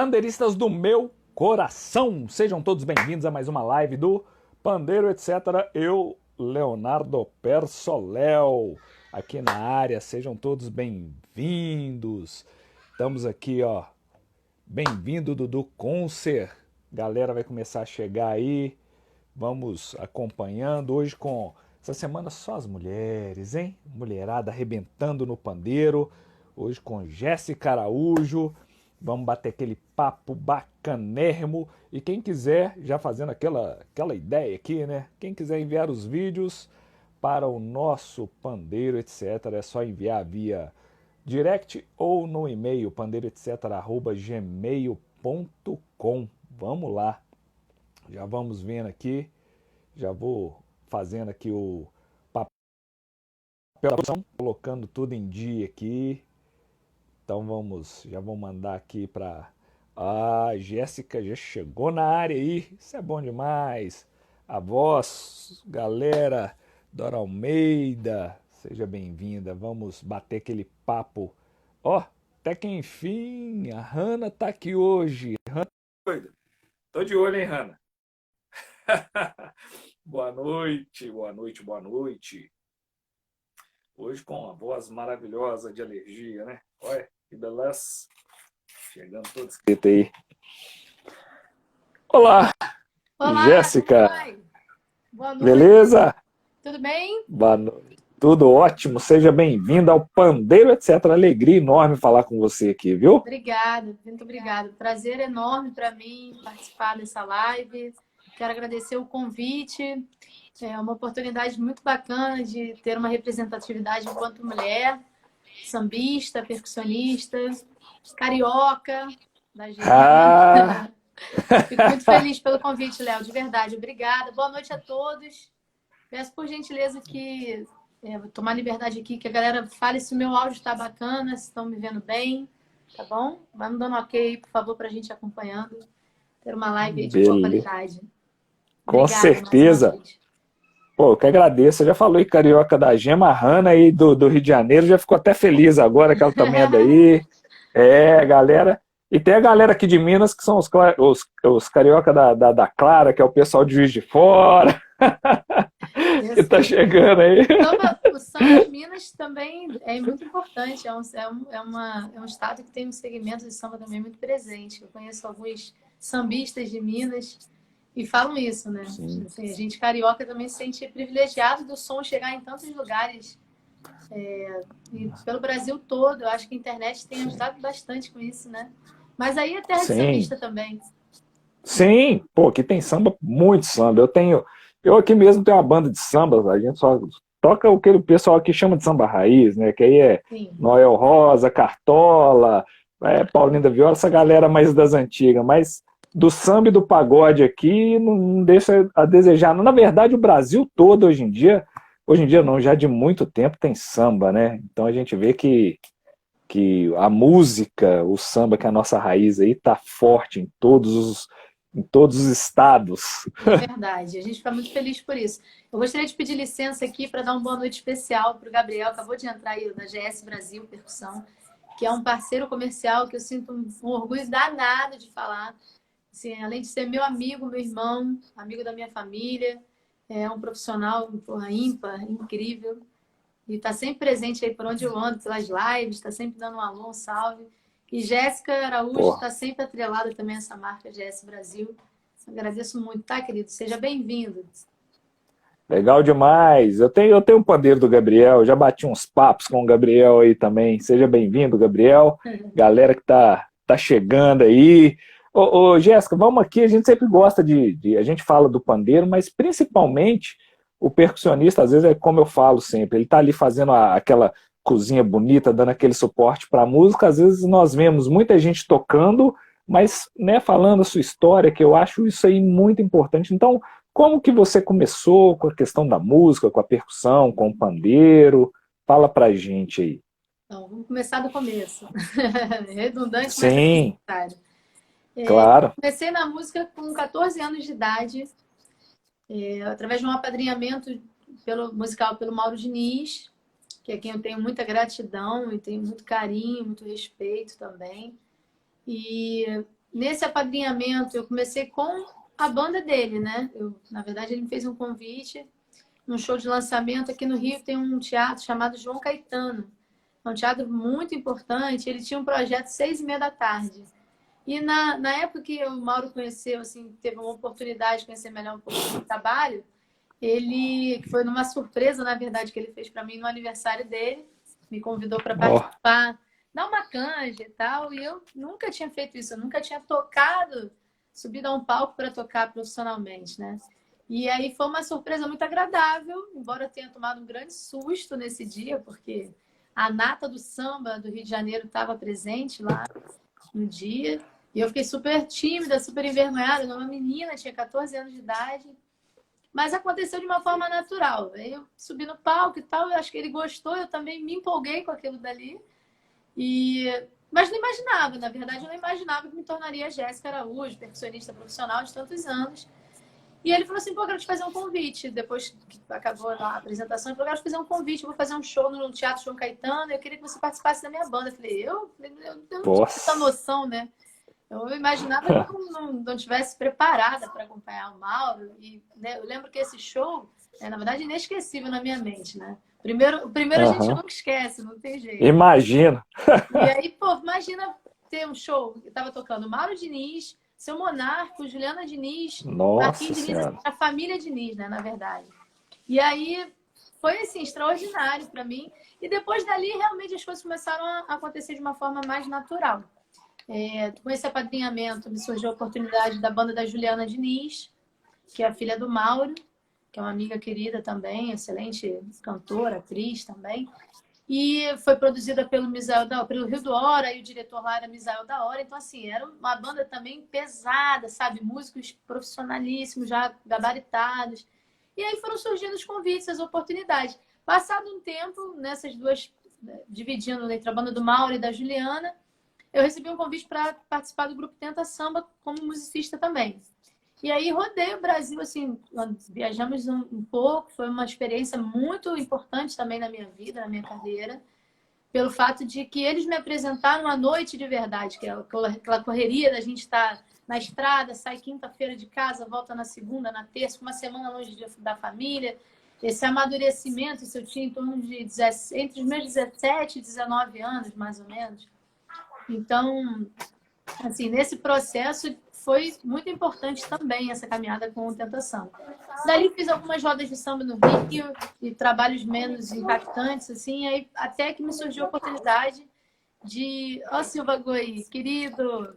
Pandeiristas do meu coração, sejam todos bem-vindos a mais uma live do Pandeiro Etc. Eu, Leonardo Persoléu, aqui na área, sejam todos bem-vindos. Estamos aqui, ó, bem-vindo Dudu Concer. Galera vai começar a chegar aí, vamos acompanhando hoje com essa semana só as mulheres, hein? Mulherada arrebentando no pandeiro, hoje com Jéssica Araújo. Vamos bater aquele papo bacanérrimo. E quem quiser, já fazendo aquela ideia aqui, né? Quem quiser enviar os vídeos para o nosso Pandeiro Etc. É só enviar via direct ou no e-mail pandeiroetc@gmail.com. Vamos lá. Já vamos vendo aqui. Já vou fazendo aqui o papel da produção, colocando tudo em dia aqui. Então já vou mandar aqui para... Ah, Jéssica já chegou na área aí, isso é bom demais. A voz, galera, Dora Almeida, seja bem-vinda. Vamos bater aquele papo. Ó, até que enfim, a Hanna tá aqui hoje. Hanna, tô de olho, hein, Hanna? Boa noite, boa noite, boa noite. Hoje com a voz maravilhosa de alergia, né? Olha, que beleza. Chegando todo escrito aí. Olá, Olá, Jéssica. boa noite. Beleza? Tudo bem? Boa noite. Tudo ótimo. Seja bem-vinda ao Pandeiro Etc. Alegria enorme falar com você aqui, viu? Obrigada, muito obrigada. Prazer enorme para mim participar dessa live. Quero agradecer o convite. É uma oportunidade muito bacana de ter uma representatividade enquanto mulher, sambista, percussionista, carioca da gema. Fico muito feliz pelo convite, Léo, de verdade. Obrigada. Boa noite a todos. Peço por gentileza que vou tomar liberdade aqui, que a galera fale se o meu áudio está bacana, se estão me vendo bem, tá bom? Vai me dando ok, por favor, para a gente acompanhando. Ter uma live aí de boa qualidade. Com Obrigada, certeza. Pô, eu que agradeço. Você já falou em carioca da Gema, a Hanna aí do Rio de Janeiro, já ficou até feliz agora que ela também é daí. É, galera. E tem a galera aqui de Minas, que são os carioca da Clara, que é o pessoal de Juiz de Fora. Que tá chegando aí. O samba de Minas também é muito importante. É um estado que tem um segmento de samba também muito presente. Eu conheço alguns sambistas de Minas e falam isso, né? Assim, a gente carioca também se sente privilegiado do som chegar em tantos lugares. E pelo Brasil todo. Eu acho que a internet tem ajudado bastante com isso, né? Mas aí é terra de sambista também. Sim, pô, aqui tem samba, muito samba. Eu aqui mesmo tenho uma banda de samba, a gente só toca o que o pessoal aqui chama de samba raiz, né? Que aí é Noel Rosa, Cartola, Paulinho da Viola, essa galera mais das antigas, mas do samba e do pagode aqui não deixa a desejar. Na verdade, o Brasil todo hoje em dia não, já de muito tempo tem samba, né? Então a gente vê que a música, o samba, que é a nossa raiz aí, tá forte em todos os estados. É verdade, a gente fica muito feliz por isso. Eu gostaria de pedir licença aqui para dar uma boa noite especial para o Gabriel, acabou de entrar aí da GS Brasil Percussão, que é um parceiro comercial que eu sinto um orgulho danado de falar. Assim, além de ser meu amigo, meu irmão, amigo da minha família, é um profissional ímpar, incrível. E está sempre presente aí por onde eu ando, pelas lives, está sempre dando um alô, um salve. E Jéssica Araújo está sempre atrelada também a essa marca GS Brasil. Agradeço muito, tá, querido? Seja bem-vindo. Legal demais. Eu tenho um pandeiro do Gabriel, já bati uns papos com o Gabriel aí também. Seja bem-vindo, Gabriel. Galera que tá chegando aí. Ô, Jéssica, vamos aqui, a gente sempre gosta a gente fala do pandeiro, mas principalmente o percussionista, às vezes é como eu falo sempre, ele tá ali fazendo aquela cozinha bonita, dando aquele suporte para a música. Às vezes nós vemos muita gente tocando, mas, né, falando a sua história, que eu acho isso aí muito importante. Então, como que você começou com a questão da música, com a percussão, com o pandeiro? Fala pra gente aí. Então, vamos começar do começo. Redundante, mas Sim, é necessário. claro. Comecei na música com 14 anos de idade, através de um apadrinhamento musical pelo Mauro Diniz, que é quem eu tenho muita gratidão e tenho muito carinho, muito respeito também. E nesse apadrinhamento, eu comecei com a banda dele, né? Na verdade, ele me fez um convite num show de lançamento aqui no Rio. Tem um teatro chamado João Caetano. É um teatro muito importante. Ele tinha um projeto 6h30 da tarde. E na época que o Mauro conheceu, assim, teve uma oportunidade de conhecer melhor um pouco do trabalho, ele, que foi numa surpresa, na verdade, que ele fez para mim no aniversário dele, me convidou para Ó, participar, dar uma canja e tal, e eu nunca tinha feito isso, eu nunca tinha tocado, subido a um palco para tocar profissionalmente, né? E aí foi uma surpresa muito agradável, embora eu tenha tomado um grande susto nesse dia, porque a nata do samba do Rio de Janeiro estava presente lá no dia, e eu fiquei super tímida, super envergonhada, eu era uma menina, tinha 14 anos de idade, mas aconteceu de uma forma natural. Eu subi no palco e tal, eu acho que ele gostou, eu também me empolguei com aquilo dali. E... Mas não imaginava, na verdade, eu não imaginava que me tornaria Jéssica Araújo, percussionista profissional de tantos anos. E ele falou assim, pô, eu quero te fazer um convite. Depois que acabou a apresentação, ele falou, eu quero te fazer um convite, eu vou fazer um show no Teatro João Caetano, eu queria que você participasse da minha banda. Eu falei, eu não tinha essa nossa. noção, né? Eu imaginava que eu não tivesse preparada para acompanhar o Mauro. E, né, eu lembro que esse show é, na verdade, inesquecível na minha mente, né? O primeiro a gente Aham. nunca esquece, não tem jeito. Imagina. E aí, pô, imagina ter um show que tava tocando Mauro Diniz, Seu Monarco, Juliana Diniz, Nossa Marquinhos Diniz, Senhora. a família Diniz, né, na verdade. E aí foi assim, extraordinário para mim. E depois dali, realmente as coisas começaram a acontecer de uma forma mais natural. Com esse apadrinhamento, me surgiu a oportunidade da banda da Juliana Diniz, que é a filha do Mauro, que é uma amiga querida também, excelente cantora, atriz também. E foi produzida pelo Rio do Hora, e o diretor lá era Misael da Hora. Então, assim, era uma banda também pesada, sabe? Músicos profissionalíssimos, já gabaritados. E aí foram surgindo os convites, as oportunidades. Passado um tempo, nessas duas, dividindo entre a banda do Mauro e da Juliana, eu recebi um convite para participar do grupo Tenta Samba como musicista também. E aí rodei o Brasil, assim, viajamos um pouco, foi uma experiência muito importante também na minha vida, na minha carreira, pelo fato de que eles me apresentaram à noite de verdade, que é aquela correria da gente estar na estrada, sai quinta-feira de casa, volta na segunda, na terça, uma semana longe da família. Esse amadurecimento, isso eu tinha em torno de entre os meus 17 e 19 anos, mais ou menos. Então, assim, nesse processo foi muito importante também essa caminhada com o Tentação. Dali fiz algumas rodas de samba no Rio e trabalhos menos impactantes, assim, aí até que me surgiu a oportunidade de... Ó, Silva Goi, querido,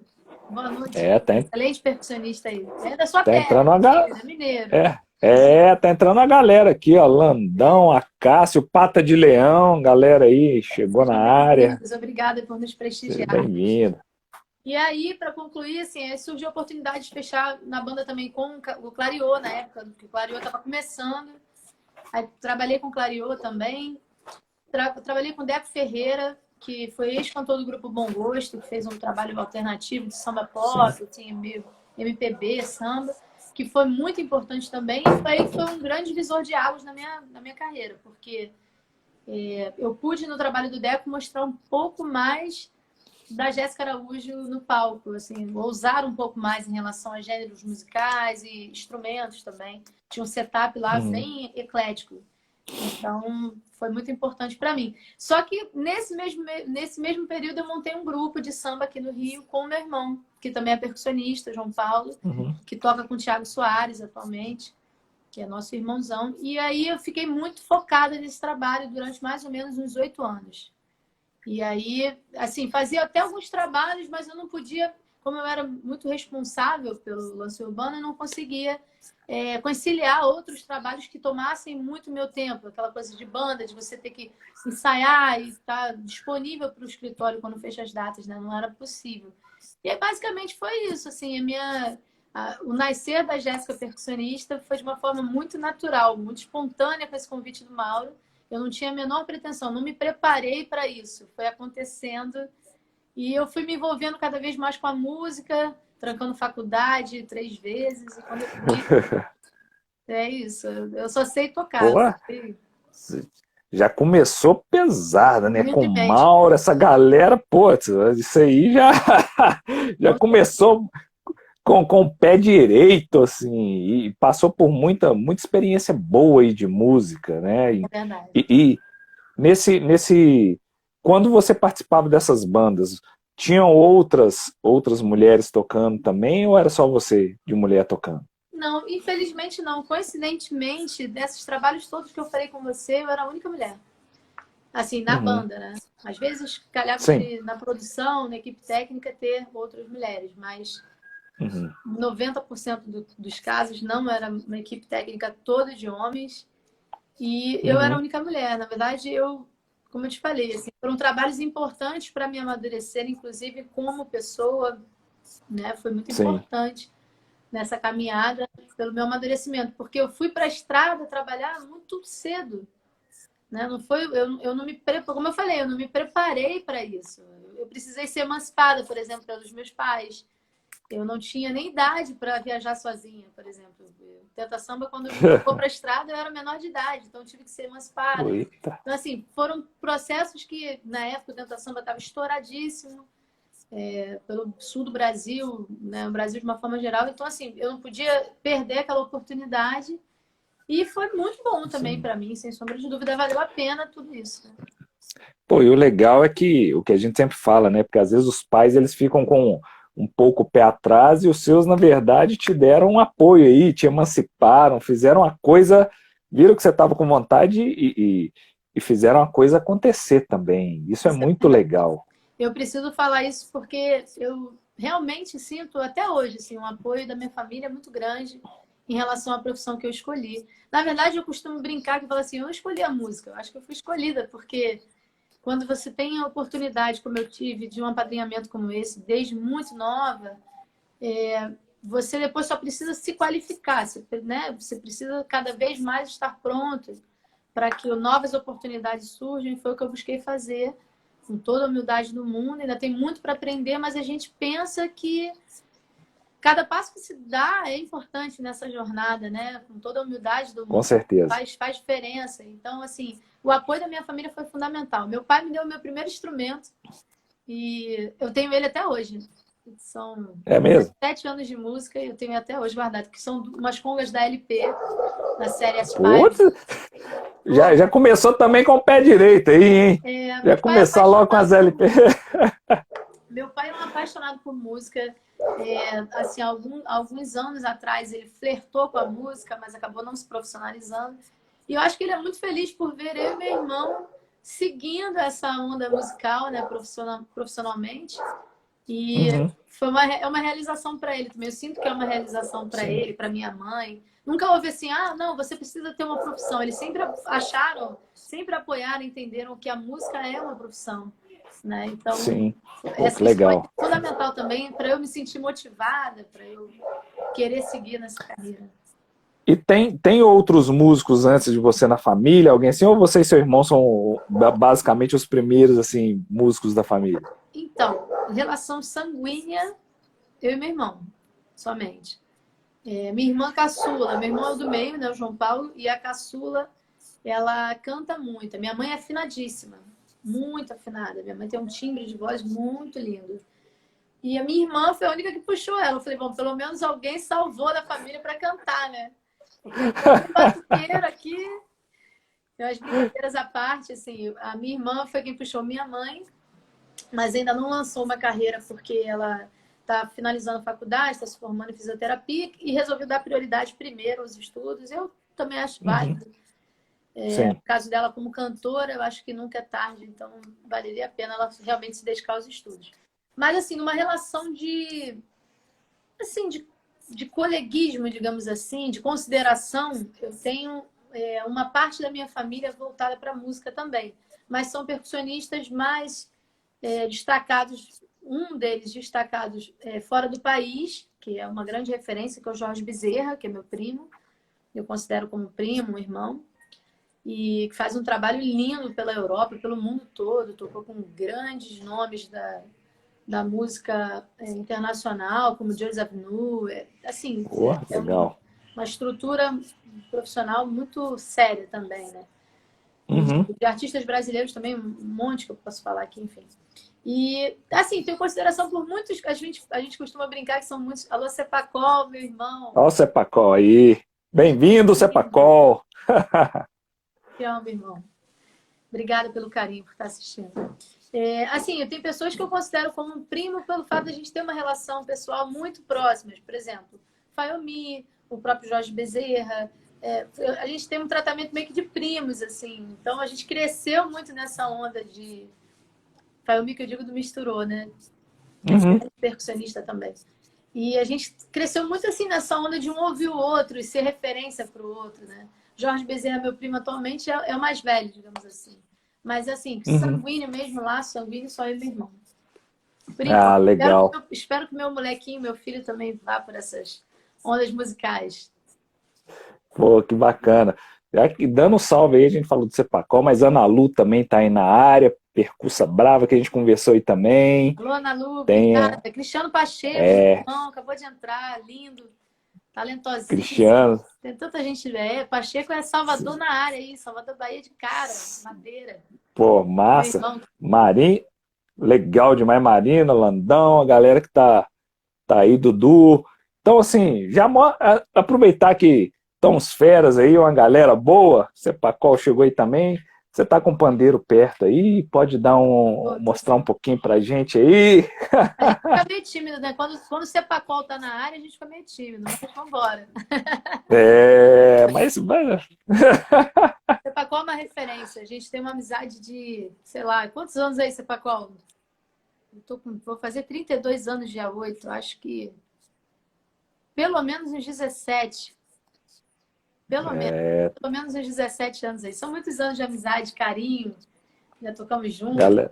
boa noite, É, tá, excelente percussionista aí. É da sua tá terra, entrando uma galera. inclusive, é mineiro. Tá entrando a galera aqui, ó. Landão, Acácio, Pata de Leão, galera aí, chegou na Sejam área. bem-vindos, obrigada por nos Seja prestigiar. bem-vindo. E aí, para concluir, assim, aí surgiu a oportunidade de fechar na banda também com o Clariô, na época, que o Clariô estava começando. Aí trabalhei com o Clariô também. Trabalhei com o Deco Ferreira, que foi ex-cantor do grupo Bom Gosto, que fez um trabalho alternativo de samba Sim. pop, assim, meio MPB, samba, que foi muito importante também. E foi um grande divisor de águas na minha carreira, porque eu pude, no trabalho do Deco, mostrar um pouco mais da Jéssica Araújo no palco, assim, ousar um pouco mais em relação a gêneros musicais e instrumentos também. Tinha um setup lá Uhum. bem eclético. Então, foi muito importante para mim. Só que nesse mesmo período eu montei um grupo de samba aqui no Rio com o meu irmão, que também é percussionista, João Paulo, Uhum. que toca com o Thiago Soares atualmente, que é nosso irmãozão. E aí eu fiquei muito focada nesse trabalho durante mais ou menos uns 8 anos. E aí, assim, fazia até alguns trabalhos, mas eu não podia, como eu era muito responsável pelo lance urbano, eu não conseguia conciliar outros trabalhos que tomassem muito meu tempo. Aquela coisa de banda, de você ter que ensaiar e estar disponível para o escritório quando fecha as datas, né? Não era possível. E aí, basicamente foi isso, assim, o nascer da Jéssica percussionista foi de uma forma muito natural, muito espontânea com esse convite do Mauro. Eu não tinha a menor pretensão, não me preparei para isso. Foi acontecendo e eu fui me envolvendo cada vez mais com a música, trancando faculdade 3 vezes. E quando eu vi, é isso. Eu só sei tocar. Pô, Só sei. já começou pesada, né? Muito Com bem. Mauro, essa galera, pô, isso aí já, já começou com o pé direito, assim, e passou por muita experiência boa aí de música, né? É verdade. E quando você participava dessas bandas, tinham outras mulheres tocando também, ou era só você de mulher tocando? Não, infelizmente não. Coincidentemente, desses trabalhos todos que eu falei com você, eu era a única mulher. Assim, na Uhum. banda, né? Às vezes calhava Sim. na produção, na equipe técnica, ter outras mulheres, mas Uhum. 90% dos casos não era uma equipe técnica toda de homens e eu era a Uhum. única mulher. Na verdade, como eu te falei, assim, foram trabalhos importantes para me amadurecer, inclusive como pessoa, né? Foi muito Sim. importante nessa caminhada pelo meu amadurecimento, porque eu fui para a estrada trabalhar muito cedo, né? Não foi, eu não me preparei, como eu falei, eu não me preparei para isso. Eu precisei ser emancipada, por exemplo, pelos meus pais. Eu não tinha nem idade para viajar sozinha, por exemplo. Tenta Samba, quando me levou para a estrada, eu era menor de idade, então eu tive que ser emancipada. Eita. Então, assim, foram processos que, na época, o Tenta Samba estava estouradíssimo, pelo sul do Brasil, né, o Brasil de uma forma geral. Então, assim, eu não podia perder aquela oportunidade. E foi muito bom também Sim. para mim, sem sombra de dúvida, valeu a pena tudo isso. Né? Pô, e o legal é que o que a gente sempre fala, né? Porque às vezes os pais eles ficam com um pouco o pé atrás e os seus, na verdade, te deram um apoio aí, te emanciparam, fizeram a coisa, viram que você estava com vontade e fizeram a coisa acontecer também. Isso é Isso é muito verdade. legal. Eu preciso falar isso porque eu realmente sinto até hoje assim, um apoio da minha família muito grande em relação à profissão que eu escolhi. Na verdade, eu costumo brincar que eu falo assim, eu não escolhi a música, eu acho que eu fui escolhida, porque quando você tem a oportunidade, como eu tive, de um apadrinhamento como esse, desde muito nova, você depois só precisa se qualificar, né? Você precisa cada vez mais estar pronto para que novas oportunidades surjam. Foi o que eu busquei fazer, com toda a humildade do mundo. Ainda tem muito para aprender, mas a gente pensa que cada passo que se dá é importante nessa jornada, né? Com toda a humildade do Com mundo, certeza. faz diferença. Então, assim, o apoio da minha família foi fundamental. Meu pai me deu o meu primeiro instrumento e eu tenho ele até hoje. São É mesmo? 7 anos de música e eu tenho até hoje guardado, que são umas congas da LP, da série Putz, S5. Oh, já começou também com o pé direito aí, hein? Já meu pai é começar logo com as apaixonado por LP. Meu pai é um apaixonado por música. Assim, alguns anos atrás ele flertou com a música, mas acabou não se profissionalizando. E eu acho que ele é muito feliz por ver eu e meu irmão seguindo essa onda musical, né, profissionalmente. E Uhum. é uma realização para ele também. Eu sinto que é uma realização para Sim. ele, para minha mãe. Nunca houve assim, ah, não, você precisa ter uma profissão. Eles sempre acharam, sempre apoiaram, entenderam que a música é uma profissão, né? Então, Sim. Pô, que isso foi legal. fundamental também para eu me sentir motivada, para eu querer seguir nessa carreira. E tem outros músicos antes de você na família, alguém assim, ou você e seu irmão são basicamente os primeiros assim músicos da família? Então, relação sanguínea, eu e meu irmão, somente. Minha irmã caçula, meu irmão é o do meio, né, o João Paulo, e a caçula, ela canta muito. Minha mãe é afinadíssima, muito afinada. Minha mãe tem um timbre de voz muito lindo. E a minha irmã foi a única que puxou ela. Eu falei, bom, pelo menos alguém salvou da família para cantar, né? Porque todo mundo batuqueiro aqui. Então, as brincadeiras à parte, assim, a minha irmã foi quem puxou minha mãe, mas ainda não lançou uma carreira porque ela está finalizando a faculdade, está se formando em fisioterapia e resolveu dar prioridade primeiro aos estudos. Eu também acho Uhum. válido. Sim. No caso dela como cantora, eu acho que nunca é tarde, então valeria a pena ela realmente se dedicar aos estudos. Mas, assim, numa relação assim, de coleguismo, digamos assim, de consideração, eu tenho uma parte da minha família voltada para a música também. Mas são percussionistas mais destacados, um deles destacados fora do país, que é uma grande referência, que é o Jorge Bezerra, que é meu primo. Eu considero como primo, um irmão. E que faz um trabalho lindo pela Europa, pelo mundo todo. Tocou com grandes nomes da música internacional, como Jules Avenue. Assim, Pô, é legal. uma estrutura profissional muito séria também, né? Uhum. de artistas brasileiros também, um monte que eu posso falar aqui, enfim. E, assim, tenho consideração por muitos, a gente costuma brincar que são muitos. Alô, Cepacol, meu irmão. Olha o Cepacol aí. Bem-vindo, Cepacol. Te amo, irmão. Obrigada pelo carinho por estar assistindo. Assim, eu tenho pessoas que eu considero como um primo pelo fato de a gente ter uma relação pessoal muito próxima. Por exemplo, Fayomi, o próprio Jorge Bezerra. A gente tem um tratamento meio que de primos, assim. Então, a gente cresceu muito nessa onda de... Fayomi, que eu digo do misturou, né? Uhum. Percussionista também. E a gente cresceu muito assim nessa onda de um ouvir o outro e ser referência para o outro, né? Jorge Bezerra, meu primo, atualmente é o mais velho, digamos assim. Mas assim, sanguíneo mesmo lá, sanguíneo só eu e meu irmão. Por enquanto, Legal. espero que meu molequinho, meu filho também vá por essas ondas musicais. Pô, que bacana. Dando um salve aí, a gente falou do Cepacol, mas Ana Lu também tá aí na área, percussa brava, que a gente conversou aí também. Alô, Ana Lu, Tem, obrigada. Cristiano Pacheco, irmão, acabou de entrar, lindo, talentosíssimo. Cristiano. Tem tanta gente. Pacheco é Salvador na área aí, Salvador, Bahia de cara, Madeira. Pô, massa. Marinho, legal demais, Marina, Landão, a galera que tá aí, Dudu. Então, assim, já aproveitar que estão os feras aí, uma galera boa, Cepacol chegou aí também, você tá com o pandeiro perto aí, pode mostrar um pouquinho pra gente aí. A gente fica meio tímido, né? Quando o Cepacol tá na área, a gente fica meio tímido, mas vambora. Mas... Cepacol é uma referência, a gente tem uma amizade de, sei lá, quantos anos aí, Cepacol? Vou fazer 32 anos dia 8, acho que pelo menos uns 17. Pelo menos uns 17 anos aí. São muitos anos de amizade, carinho. Já tocamos juntos. Galera.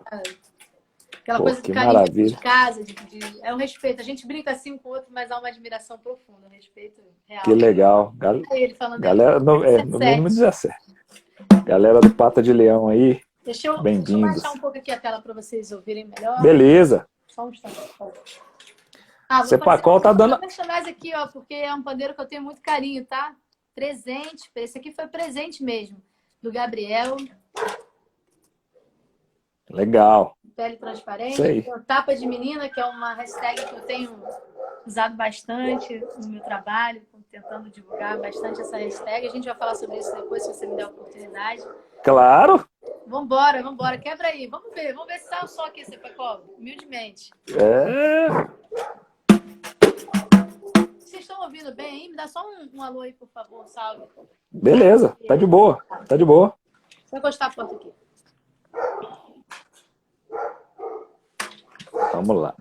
Aquela coisa de carinho de casa. É um respeito. A gente brinca assim com o outro, mas há uma admiração profunda. Um respeito real. Que legal. Ele falando galera, no mínimo 17. Galera do Pata de Leão aí. Deixa eu baixar um pouco aqui a tela para vocês ouvirem melhor. Beleza. Só um instante. Cepacol tá dando... Vou aqui, ó, porque é um pandeiro que eu tenho muito carinho, tá? Presente. Esse aqui foi presente mesmo. Do Gabriel. Legal. Pele transparente. Tapa de menina, que é uma hashtag que eu tenho usado bastante no meu trabalho, tentando divulgar bastante essa hashtag. A gente vai falar sobre isso depois, se você me der a oportunidade. Claro. Vambora. Quebra aí. Vamos ver se sai o som aqui, Cepacol. Humildemente. Vocês estão ouvindo bem aí? Me dá só um alô aí, por favor. Salve. Beleza. Tá de boa. Vou encostar a porta aqui. Vamos lá.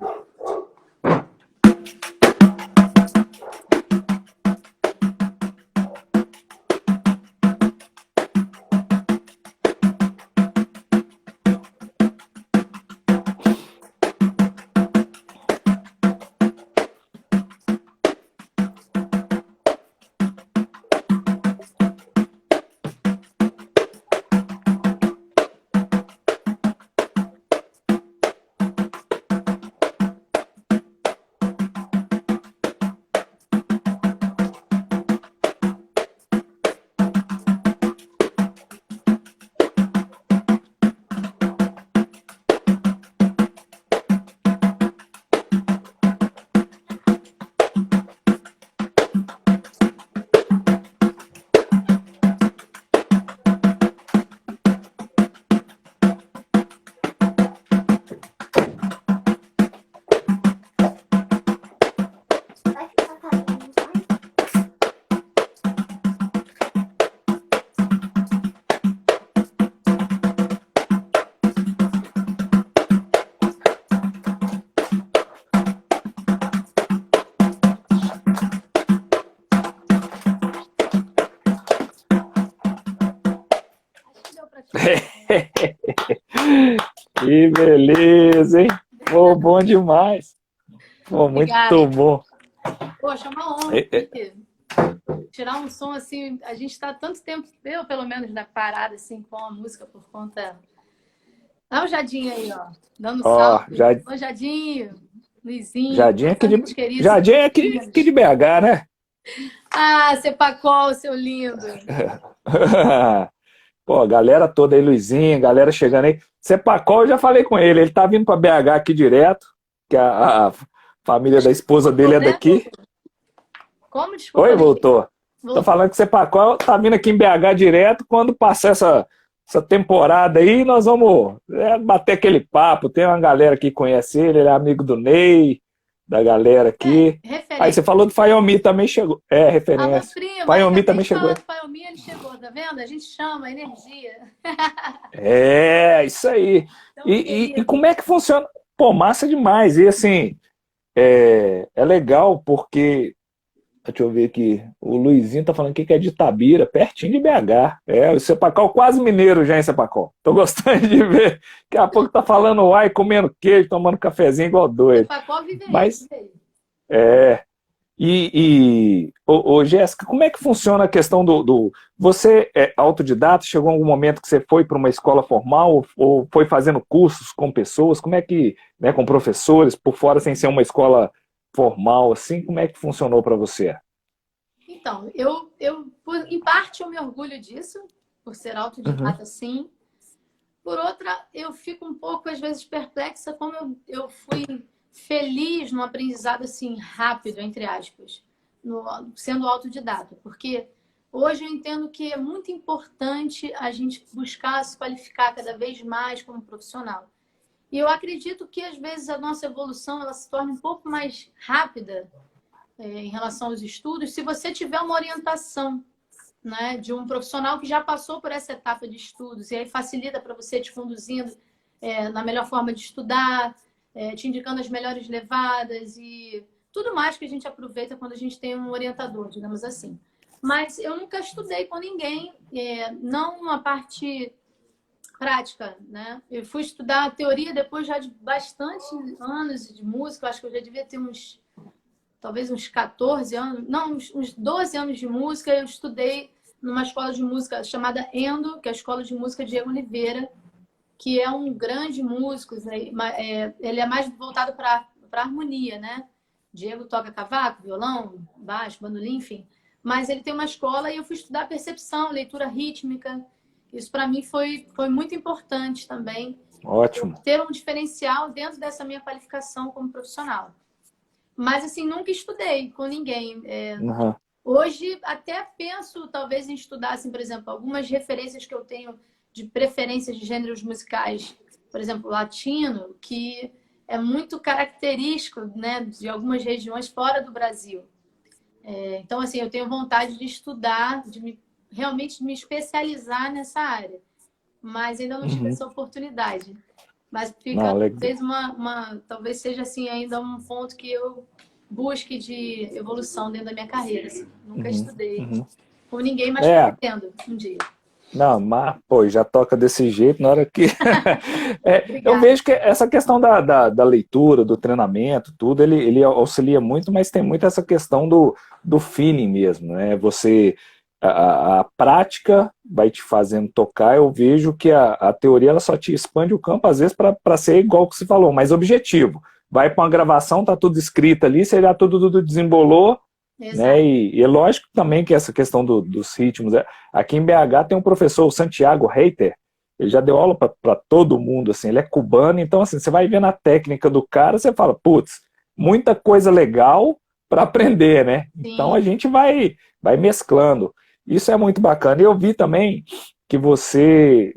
Que beleza, hein? Pô, bom demais. Pô, muito bom. Poxa, é uma honra. Tirar um som assim, a gente está tanto tempo, eu pelo menos, na parada assim, com a música por conta... Dá o Jadinho aí, ó. Dando salve. Ô, Jadinho, Luizinho. Jadinho é aqui de BH, né? Ah, Cepacol, seu lindo. Pô, a galera toda aí, Luizinho, galera chegando aí. Cepacol, eu já falei com ele. Ele tá vindo pra BH aqui direto, que a família da esposa dele é Né? daqui. Como? Desculpa, Oi, não entendi. voltou. Tô Voltou. falando que Cepacol tá vindo aqui em BH direto. Quando passar essa temporada aí, nós vamos bater aquele papo. Tem uma galera que conhece ele é amigo do Ney, da galera aqui. Aí você Referência. falou do Fayomi também chegou. É, Alô, referência. primo, aí Fayomi acabei também de chegou. falar do Xiaomi, ele chegou, tá vendo? A gente chama, energia. É, isso aí. Então, E querido. como é que funciona? Pô, massa demais. E assim, é legal porque, deixa eu ver aqui, o Luizinho tá falando aqui que é de Itabira, pertinho de BH. É, o Cepacol quase mineiro já em Cepacol. Tô gostando de ver. Daqui a pouco tá falando uai, comendo queijo, tomando cafezinho igual Você doido. Facol vive aí, Mas, vive aí. é, ô, Jéssica, como é que funciona a questão Você é autodidata? Chegou algum momento que você foi para uma escola formal ou foi fazendo cursos com pessoas? Como é que, né, com professores, por fora, sem ser uma escola formal, assim, como é que funcionou para você? Então, em parte, eu me orgulho disso, por ser Uhum, autodidata, sim. Por outra, eu fico um pouco, às vezes, perplexa como eu fui feliz no aprendizado, assim, rápido, entre aspas, sendo autodidata. Porque hoje eu entendo que é muito importante a gente buscar se qualificar cada vez mais como profissional. E eu acredito que, às vezes, a nossa evolução ela se torna um pouco mais rápida, em relação aos estudos, se você tiver uma orientação, né, de um profissional que já passou por essa etapa de estudos, e aí facilita para você te conduzindo na melhor forma de estudar, te indicando as melhores levadas e tudo mais que a gente aproveita quando a gente tem um orientador, digamos assim. Mas eu nunca estudei com ninguém, não a parte prática, né? Eu fui estudar teoria depois já de bastante anos de música, eu acho que eu já devia ter talvez uns 14 anos, não, uns 12 anos de música, eu estudei numa escola de música chamada Endo, que é a Escola de Música Diego Oliveira, que é um grande músico, ele é mais voltado para harmonia, né? Diego toca cavaco, violão, baixo, bandolim, enfim. Mas ele tem uma escola e eu fui estudar percepção, leitura rítmica. Isso para mim foi muito importante também, ótimo. ter um diferencial dentro dessa minha qualificação como profissional. Mas, assim, nunca estudei com ninguém. Uhum, Hoje, até penso, talvez, em estudar, assim, por exemplo, algumas referências que eu tenho de preferências de gêneros musicais, por exemplo, latino, que é muito característico, né, de algumas regiões fora do Brasil. Então, assim, eu tenho vontade de estudar, realmente me especializar nessa área. Mas ainda não tive uhum. essa oportunidade. Mas fica Não, legal. talvez talvez seja assim ainda um ponto que eu busque de evolução dentro da minha carreira. Assim. Nunca Uhum, estudei uhum. com ninguém, mas É, pretendo um dia. não, mas, pô, já toca desse jeito na hora que. Eu Obrigada. vejo que essa questão da leitura, do treinamento, tudo, ele auxilia muito, mas tem muito essa questão do feeling mesmo, né? A prática vai te fazendo tocar. Eu vejo que a teoria ela só te expande o campo, às vezes, para ser igual que você falou, mais objetivo. Vai para uma gravação, tá tudo escrito ali, você já tudo desembolou, né? Exato. E é lógico também que essa questão dos ritmos. Aqui em BH tem um professor, o Santiago Reiter, ele já deu aula para todo mundo, assim, ele é cubano, então assim, você vai vendo a técnica do cara, você fala, putz, muita coisa legal para aprender, né? Então a Sim, gente vai mesclando. Isso é muito bacana. E eu vi também que você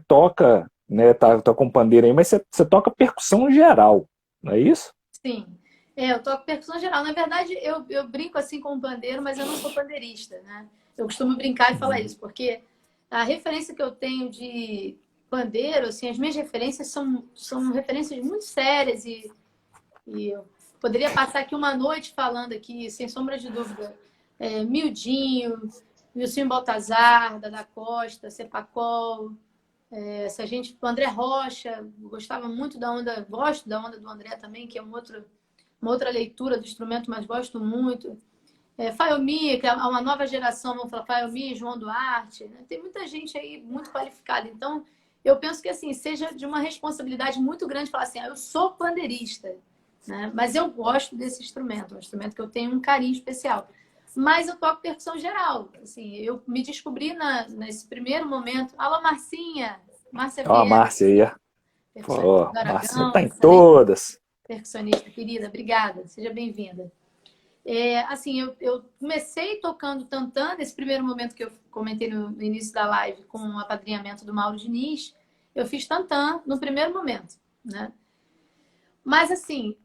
toca, né, tá com pandeiro aí, mas você toca percussão geral, não é isso? sim. Eu toco percussão geral. Na verdade, eu brinco assim com o pandeiro, mas eu não sou pandeirista, né? Eu costumo brincar e falar isso, porque a referência que eu tenho de pandeiro, assim, as minhas referências são referências muito sérias e eu poderia passar aqui uma noite falando aqui, sem sombra de dúvida, Mildinho, Wilson Baltazar, Dada Costa, Cepacol, essa gente, o André Rocha, gostava muito da onda, gosto da onda do André também, que é uma outra leitura do instrumento, mas gosto muito. Fayomi, que é uma nova geração, vamos falar Fayomi, João Duarte, né? Tem muita gente aí muito qualificada. Então, eu penso que assim, seja de uma responsabilidade muito grande falar assim, eu sou pandeirista, né? Mas eu gosto desse instrumento, é um instrumento que eu tenho um carinho especial. mas eu toco percussão geral. Assim, eu me descobri nesse primeiro momento. Alô, Marcinha! Márcia Ó, a Vieira, Márcia aí, ó. percussionista Pô, do Marcinha Aragão, tá em excelente todas. percussionista, querida. Obrigada, seja bem-vinda. Assim, eu comecei tocando tantã, nesse primeiro momento que eu comentei no início da live, com o apadrinhamento do Mauro Diniz, eu fiz tantã no primeiro momento, né? Mas, assim,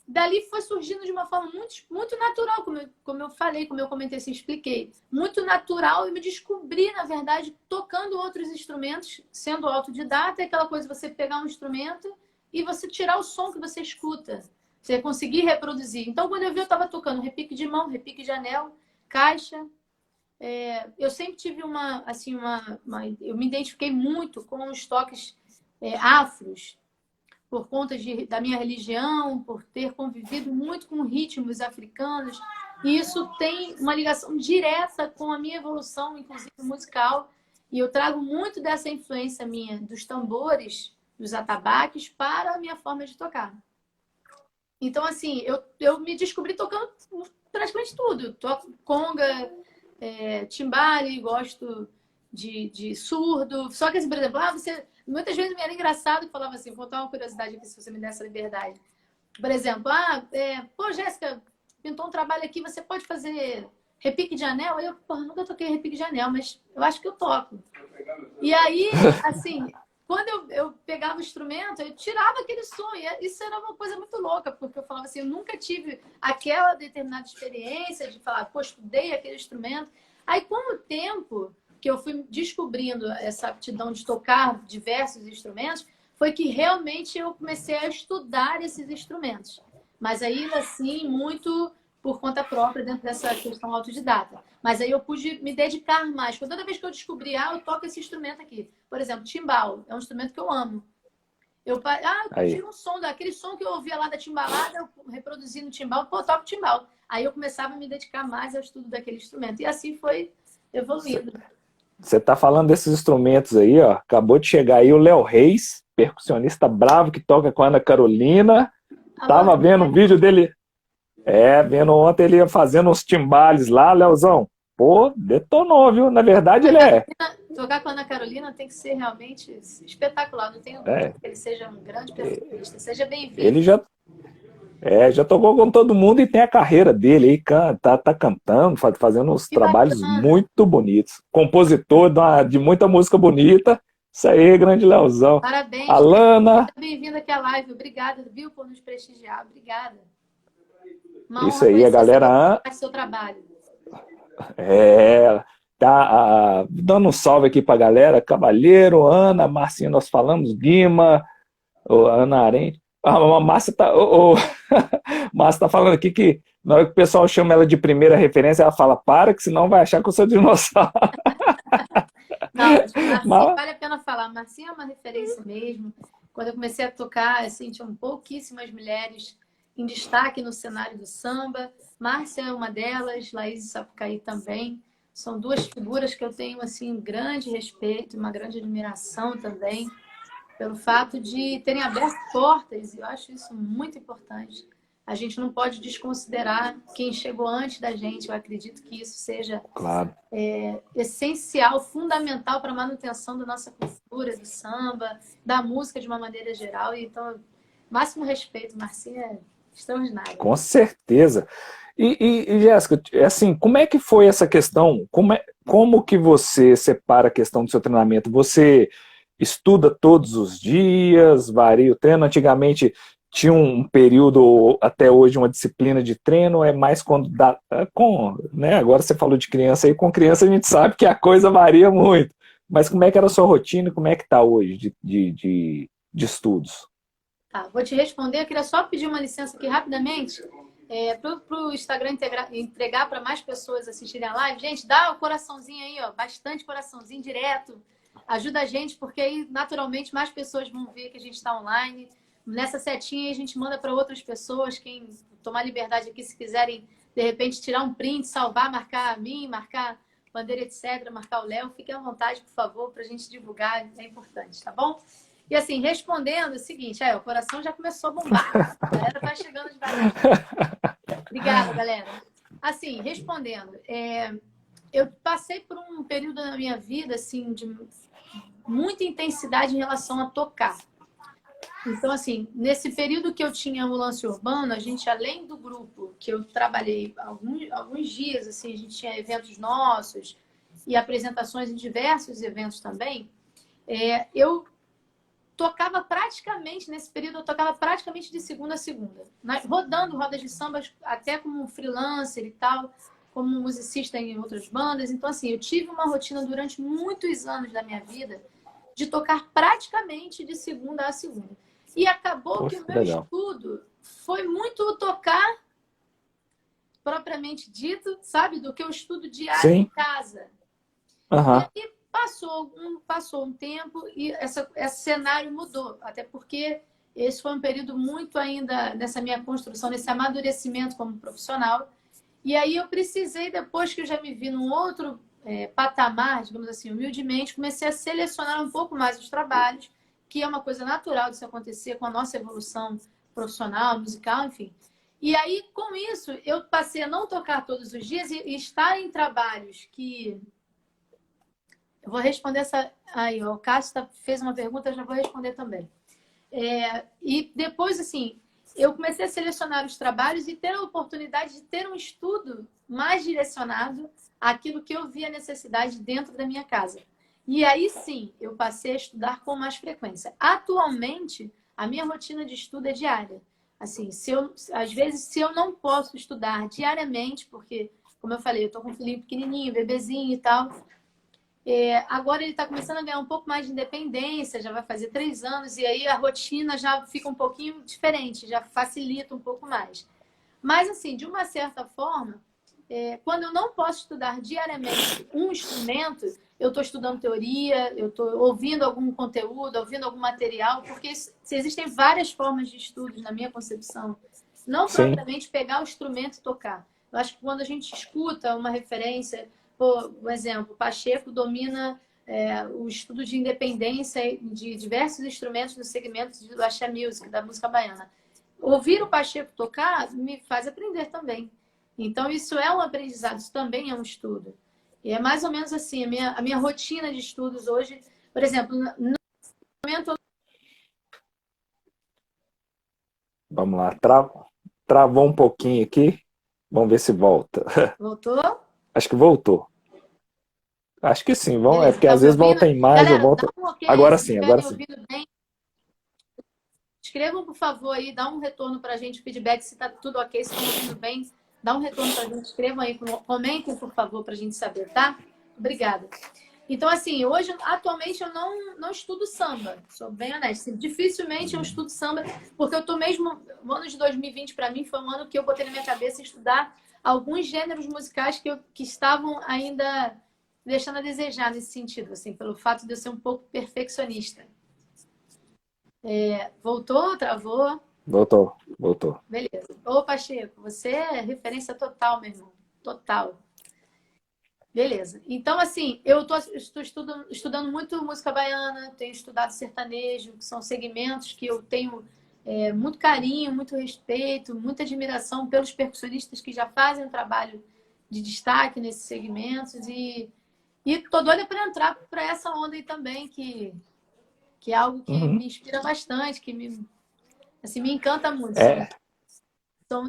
dali foi surgindo de uma forma muito natural, como eu falei, como eu comentei, assim, expliquei. Muito natural e me descobri, na verdade, tocando outros instrumentos, sendo autodidata, é aquela coisa de você pegar um instrumento e você tirar o som que você escuta. Você conseguir reproduzir. Então, quando eu vi, eu estava tocando repique de mão, repique de anel, caixa. Eu sempre tive eu me identifiquei muito com os toques afros, por conta da minha religião, por ter convivido muito com ritmos africanos. E isso tem uma ligação direta com a minha evolução, inclusive musical. E eu trago muito dessa influência minha dos tambores, dos atabaques, para a minha forma de tocar. Então, assim, eu me descobri tocando praticamente tudo. Toco conga, timbale, gosto de surdo. Só que, assim, por exemplo, muitas vezes me era engraçado que falava assim, vou contar uma curiosidade aqui, se você me der essa liberdade. Por exemplo, pô, Jéssica, pintou um trabalho aqui, você pode fazer repique de anel? Aí eu, porra, nunca toquei repique de anel, mas eu acho que eu toco. E aí, assim, quando eu pegava o instrumento, eu tirava aquele som. E isso era uma coisa muito louca, porque eu falava assim, eu nunca tive aquela determinada experiência de falar, pô, estudei aquele instrumento. Aí, com o tempo que eu fui descobrindo essa aptidão de tocar diversos instrumentos, foi que realmente eu comecei a estudar esses instrumentos. Mas ainda assim, muito por conta própria, dentro dessa questão autodidata. Mas aí eu pude me dedicar mais. Toda vez que eu descobri, eu toco esse instrumento aqui. Por exemplo, timbal. É um instrumento que eu amo. Eu Aí. tiro um som, daquele som que eu ouvia lá da timbalada, eu reproduzi no timbal, pô, eu toco timbal. Aí eu começava a me dedicar mais ao estudo daquele instrumento. E assim foi evoluindo. Você tá falando desses instrumentos aí, ó. Acabou de chegar aí o Léo Reis, percussionista bravo que toca com a Ana Carolina. Alô, Tava vendo um vídeo dele. Vendo ontem ele fazendo uns timbales lá, Leozão. Pô, detonou, viu? Na verdade, ele é. tocar com a Ana Carolina tem que ser realmente espetacular. Não tenho dúvida é que ele seja um grande percussionista. Seja bem-vindo. ele já tocou com todo mundo e tem a carreira dele aí, tá cantando, fazendo uns Que trabalhos bacana. muito bonitos. Compositor de muita música bonita. Isso aí, grande Leozão. Parabéns. Alana, Bem-vindo aqui à live. Obrigada, viu, por nos prestigiar. Obrigada. Uma isso honra aí, a conhecer galera. seu trabalho. É, tá dando um salve aqui pra galera. Cavalheiro, Ana, Marcinho, nós falamos, Guima, Ana Arente. A Márcia tá, Márcia tá falando aqui que na hora que o pessoal chama ela de primeira referência, ela fala, para, que senão vai achar que eu sou dinossauro. Não, mas Marcinho, Mas, vale a pena falar. Marcinho é uma referência mesmo. Quando eu comecei a tocar, assim, tinham pouquíssimas mulheres em destaque no cenário do samba. Márcia é uma delas, Laís Sapucaí também. São duas figuras que eu tenho, assim, um grande respeito, uma grande admiração também, pelo fato de terem aberto portas. E eu acho isso muito importante. A gente não pode desconsiderar quem chegou antes da gente. Eu acredito que isso seja claro. essencial, fundamental para a manutenção da nossa cultura, do samba, da música de uma maneira geral. E, então, máximo respeito, Marcinha é extraordinária. Com certeza. E Jéssica, assim, como é que foi essa questão? Como que você separa a questão do seu treinamento? Você estuda todos os dias, varia o treino? Antigamente tinha um período, até hoje, uma disciplina de treino, é mais quando dá. Né? Agora você falou de criança, e com criança a gente sabe que a coisa varia muito. Mas como é que era a sua rotina e como é que está hoje de estudos? Tá, vou te responder. Eu queria só pedir uma licença aqui rapidamente para o Instagram entregar para mais pessoas assistirem a live. Gente, dá o coraçãozinho aí, ó, bastante coraçãozinho direto. Ajuda a gente, porque aí, naturalmente, mais pessoas vão ver que a gente está online. Nessa setinha aí, a gente manda para outras pessoas. Quem tomar liberdade aqui, se quiserem, de repente, tirar um print, salvar, marcar a mim, marcar Bandeira, etc., marcar o Léo, fiquem à vontade, por favor, para a gente divulgar. É importante, tá bom? E assim, respondendo é o seguinte, o coração já começou a bombar. A galera tá chegando devagar. Obrigada, galera. Assim, respondendo, eu passei por um período na minha vida, assim, de muita intensidade em relação a tocar. Então, assim, nesse período que eu tinha o Lance Urbano, a gente, além do grupo que eu trabalhei alguns dias, assim, a gente tinha eventos nossos e apresentações em diversos eventos também, eu tocava praticamente, nesse período, eu tocava praticamente de segunda a segunda, rodando rodas de samba, até como freelancer e tal, como musicista em outras bandas. Então, assim, eu tive uma rotina durante muitos anos da minha vida de tocar praticamente de segunda a segunda. E acabou que Poxa, o que meu legal. estudo foi muito tocar, propriamente dito, sabe, do que eu estudo diário em Sim, casa. E aham, aí passou um tempo e esse cenário mudou, até porque esse foi um período muito ainda nessa minha construção, nesse amadurecimento como profissional. E aí eu precisei, depois que eu já me vi num outro patamar, digamos assim, humildemente, comecei a selecionar um pouco mais os trabalhos, que é uma coisa natural de se acontecer com a nossa evolução profissional, musical, enfim. E aí, com isso, eu passei a não tocar todos os dias e estar em trabalhos que eu vou responder essa. Aí, o Cássio fez uma pergunta, eu já vou responder também. E depois, assim, eu comecei a selecionar os trabalhos e ter a oportunidade de ter um estudo mais direcionado àquilo que eu via necessidade dentro da minha casa. E aí sim, eu passei a estudar com mais frequência. Atualmente, a minha rotina de estudo é diária. Assim, às vezes, se eu não posso estudar diariamente, porque, como eu falei, eu estou com um filhinho pequenininho, bebezinho e tal, agora ele está começando a ganhar um pouco mais de independência, já vai fazer 3 anos, e aí a rotina já fica um pouquinho diferente, já facilita um pouco mais. Mas, assim, de uma certa forma, quando eu não posso estudar diariamente um instrumento, eu estou estudando teoria, eu estou ouvindo algum conteúdo, ouvindo algum material, porque existem várias formas de estudos na minha concepção. Não sim. propriamente pegar o instrumento e tocar. Eu acho que quando a gente escuta uma referência, por exemplo, Pacheco domina o estudo de independência de diversos instrumentos no segmento do axé music, da música baiana. Ouvir o Pacheco tocar me faz aprender também. Então, isso é um aprendizado, isso também é um estudo. E é mais ou menos assim, a minha rotina de estudos hoje, por exemplo, no momento... Vamos lá. Travou um pouquinho aqui. Vamos ver se volta. Voltou? Acho que voltou. Acho que sim. É Beleza, porque tá às me vezes ouvindo? volta em mais ou Galera, dá volta. um ok aí Agora se sim, estiver agora me sim. ouvindo bem. Escrevam, por favor, aí, dá um retorno para a gente, feedback, se está tudo ok, se estão ouvindo bem. Dá um retorno para a gente, escrevam aí, comentem, por favor, para a gente saber, tá? Obrigada. Então, assim, hoje, atualmente, eu não estudo samba, sou bem honesta. Dificilmente eu estudo samba, porque eu tô mesmo... O ano de 2020, para mim, foi um ano que eu botei na minha cabeça estudar alguns gêneros musicais que estavam ainda deixando a desejar nesse sentido, assim, pelo fato de eu ser um pouco perfeccionista. Voltou? Travou? Voltou, voltou. Beleza. Ô, Pacheco, você é referência total, meu irmão. Total. Beleza. Então, assim, eu estou estudando muito música baiana, tenho estudado sertanejo, que são segmentos que eu tenho muito carinho, muito respeito, muita admiração pelos percussionistas que já fazem um trabalho de destaque nesses segmentos. E tô doida para entrar para essa onda aí também, que é algo que Uhum. me inspira bastante, que me encanta muito. É,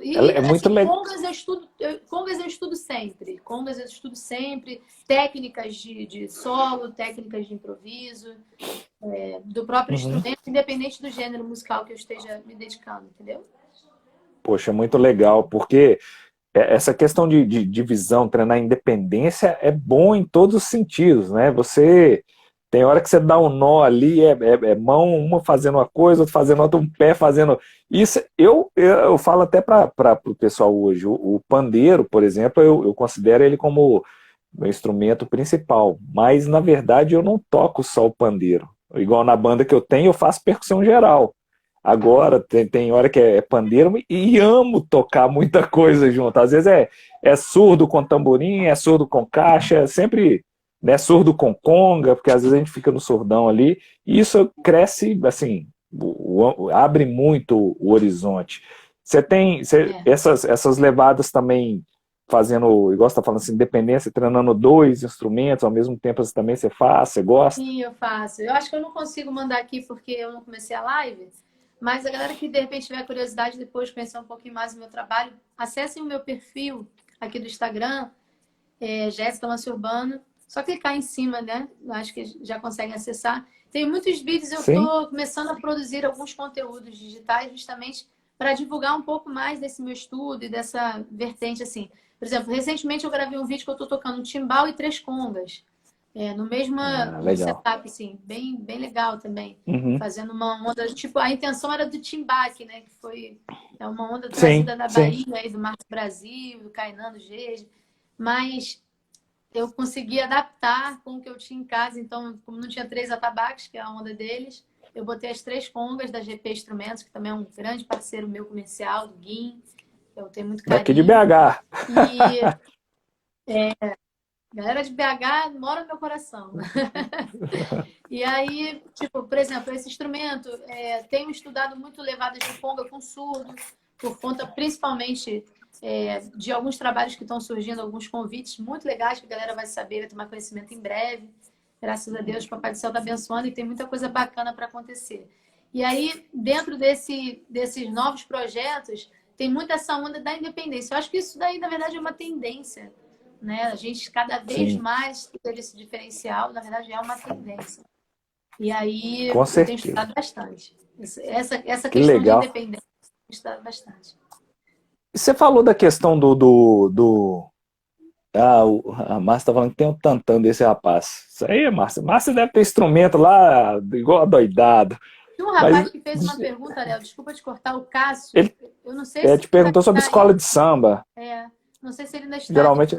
E é muito assim, legal. congas eu estudo sempre. Congas eu estudo sempre. Técnicas de solo, técnicas de improviso, do próprio Uhum. instrumento, independente do gênero musical que eu esteja me dedicando, entendeu? Poxa, muito legal, porque essa questão de divisão, treinar independência é bom em todos os sentidos, né? Você tem hora que você dá um nó ali, é mão, uma fazendo uma coisa, outra fazendo outra, um pé fazendo. Isso eu falo até para o pessoal hoje. O pandeiro, por exemplo, eu considero ele como meu instrumento principal, mas na verdade eu não toco só o pandeiro. Igual na banda que eu tenho, eu faço percussão geral. Agora, tem hora que é pandeiro e amo tocar muita coisa junto. Às vezes é surdo com tamborim, é surdo com caixa, sempre né, surdo com conga, porque às vezes a gente fica no surdão ali, e isso cresce, assim, abre muito o horizonte. Você tem É. essas levadas também, fazendo, igual você tá falando assim, independência, treinando dois instrumentos, ao mesmo tempo você também você faz, você gosta? Sim, eu faço. Eu acho que eu não consigo mandar aqui porque eu não comecei a live, mas a galera que de repente tiver curiosidade depois de conhecer um pouquinho mais do meu trabalho, acessem o meu perfil aqui do Instagram, Jéssica Lance Urbano. Só clicar em cima, né? Eu acho que já conseguem acessar. Tem muitos vídeos, eu Sim? estou começando a produzir alguns conteúdos digitais justamente para divulgar um pouco mais desse meu estudo e dessa vertente, assim. Por exemplo, recentemente eu gravei um vídeo que eu estou tocando timbal e três congas. Ah, No legal. setup, assim, bem legal também. Uhum. Fazendo uma onda, tipo, a intenção era do timbaque, né? Que foi uma onda Sim, trazida da sim. Bahia, aí, do Marco Brasil, do Cainã, do Gege. Mas eu consegui adaptar com o que eu tinha em casa. Então, como não tinha três atabaques, que é a onda deles, eu botei as três congas da GP Instrumentos, que também é um grande parceiro meu comercial, do Guim. Eu tenho muito Daqui de carinho. BH. E galera de BH mora no meu coração. E aí, tipo, por exemplo, esse instrumento, tenho estudado muito levadas de conga com surdo, por conta principalmente de alguns trabalhos que estão surgindo, alguns convites muito legais que a galera vai saber, vai tomar conhecimento em breve. Graças a Deus, o Papai do Céu está abençoando e tem muita coisa bacana para acontecer. E aí, dentro desses novos projetos, tem muito essa onda da independência. Eu acho que isso daí, na verdade, é uma tendência, né? A gente cada vez Sim, mais ter esse diferencial, na verdade, é uma tendência. E aí com eu tenho certeza. estudado bastante. Essa Que questão de legal. independência, eu tenho estudado bastante. E você falou da questão a Márcia tá falando que tem um tantão desse rapaz. Isso aí, Márcia. Márcia deve ter instrumento lá, igual doidado. Tem um Mas rapaz que fez uma pergunta, Léo, desculpa te cortar, o Cássio. ele Eu não sei se te ele perguntou sobre está aí. escola de samba. Não sei se ele ainda está ali Geralmente,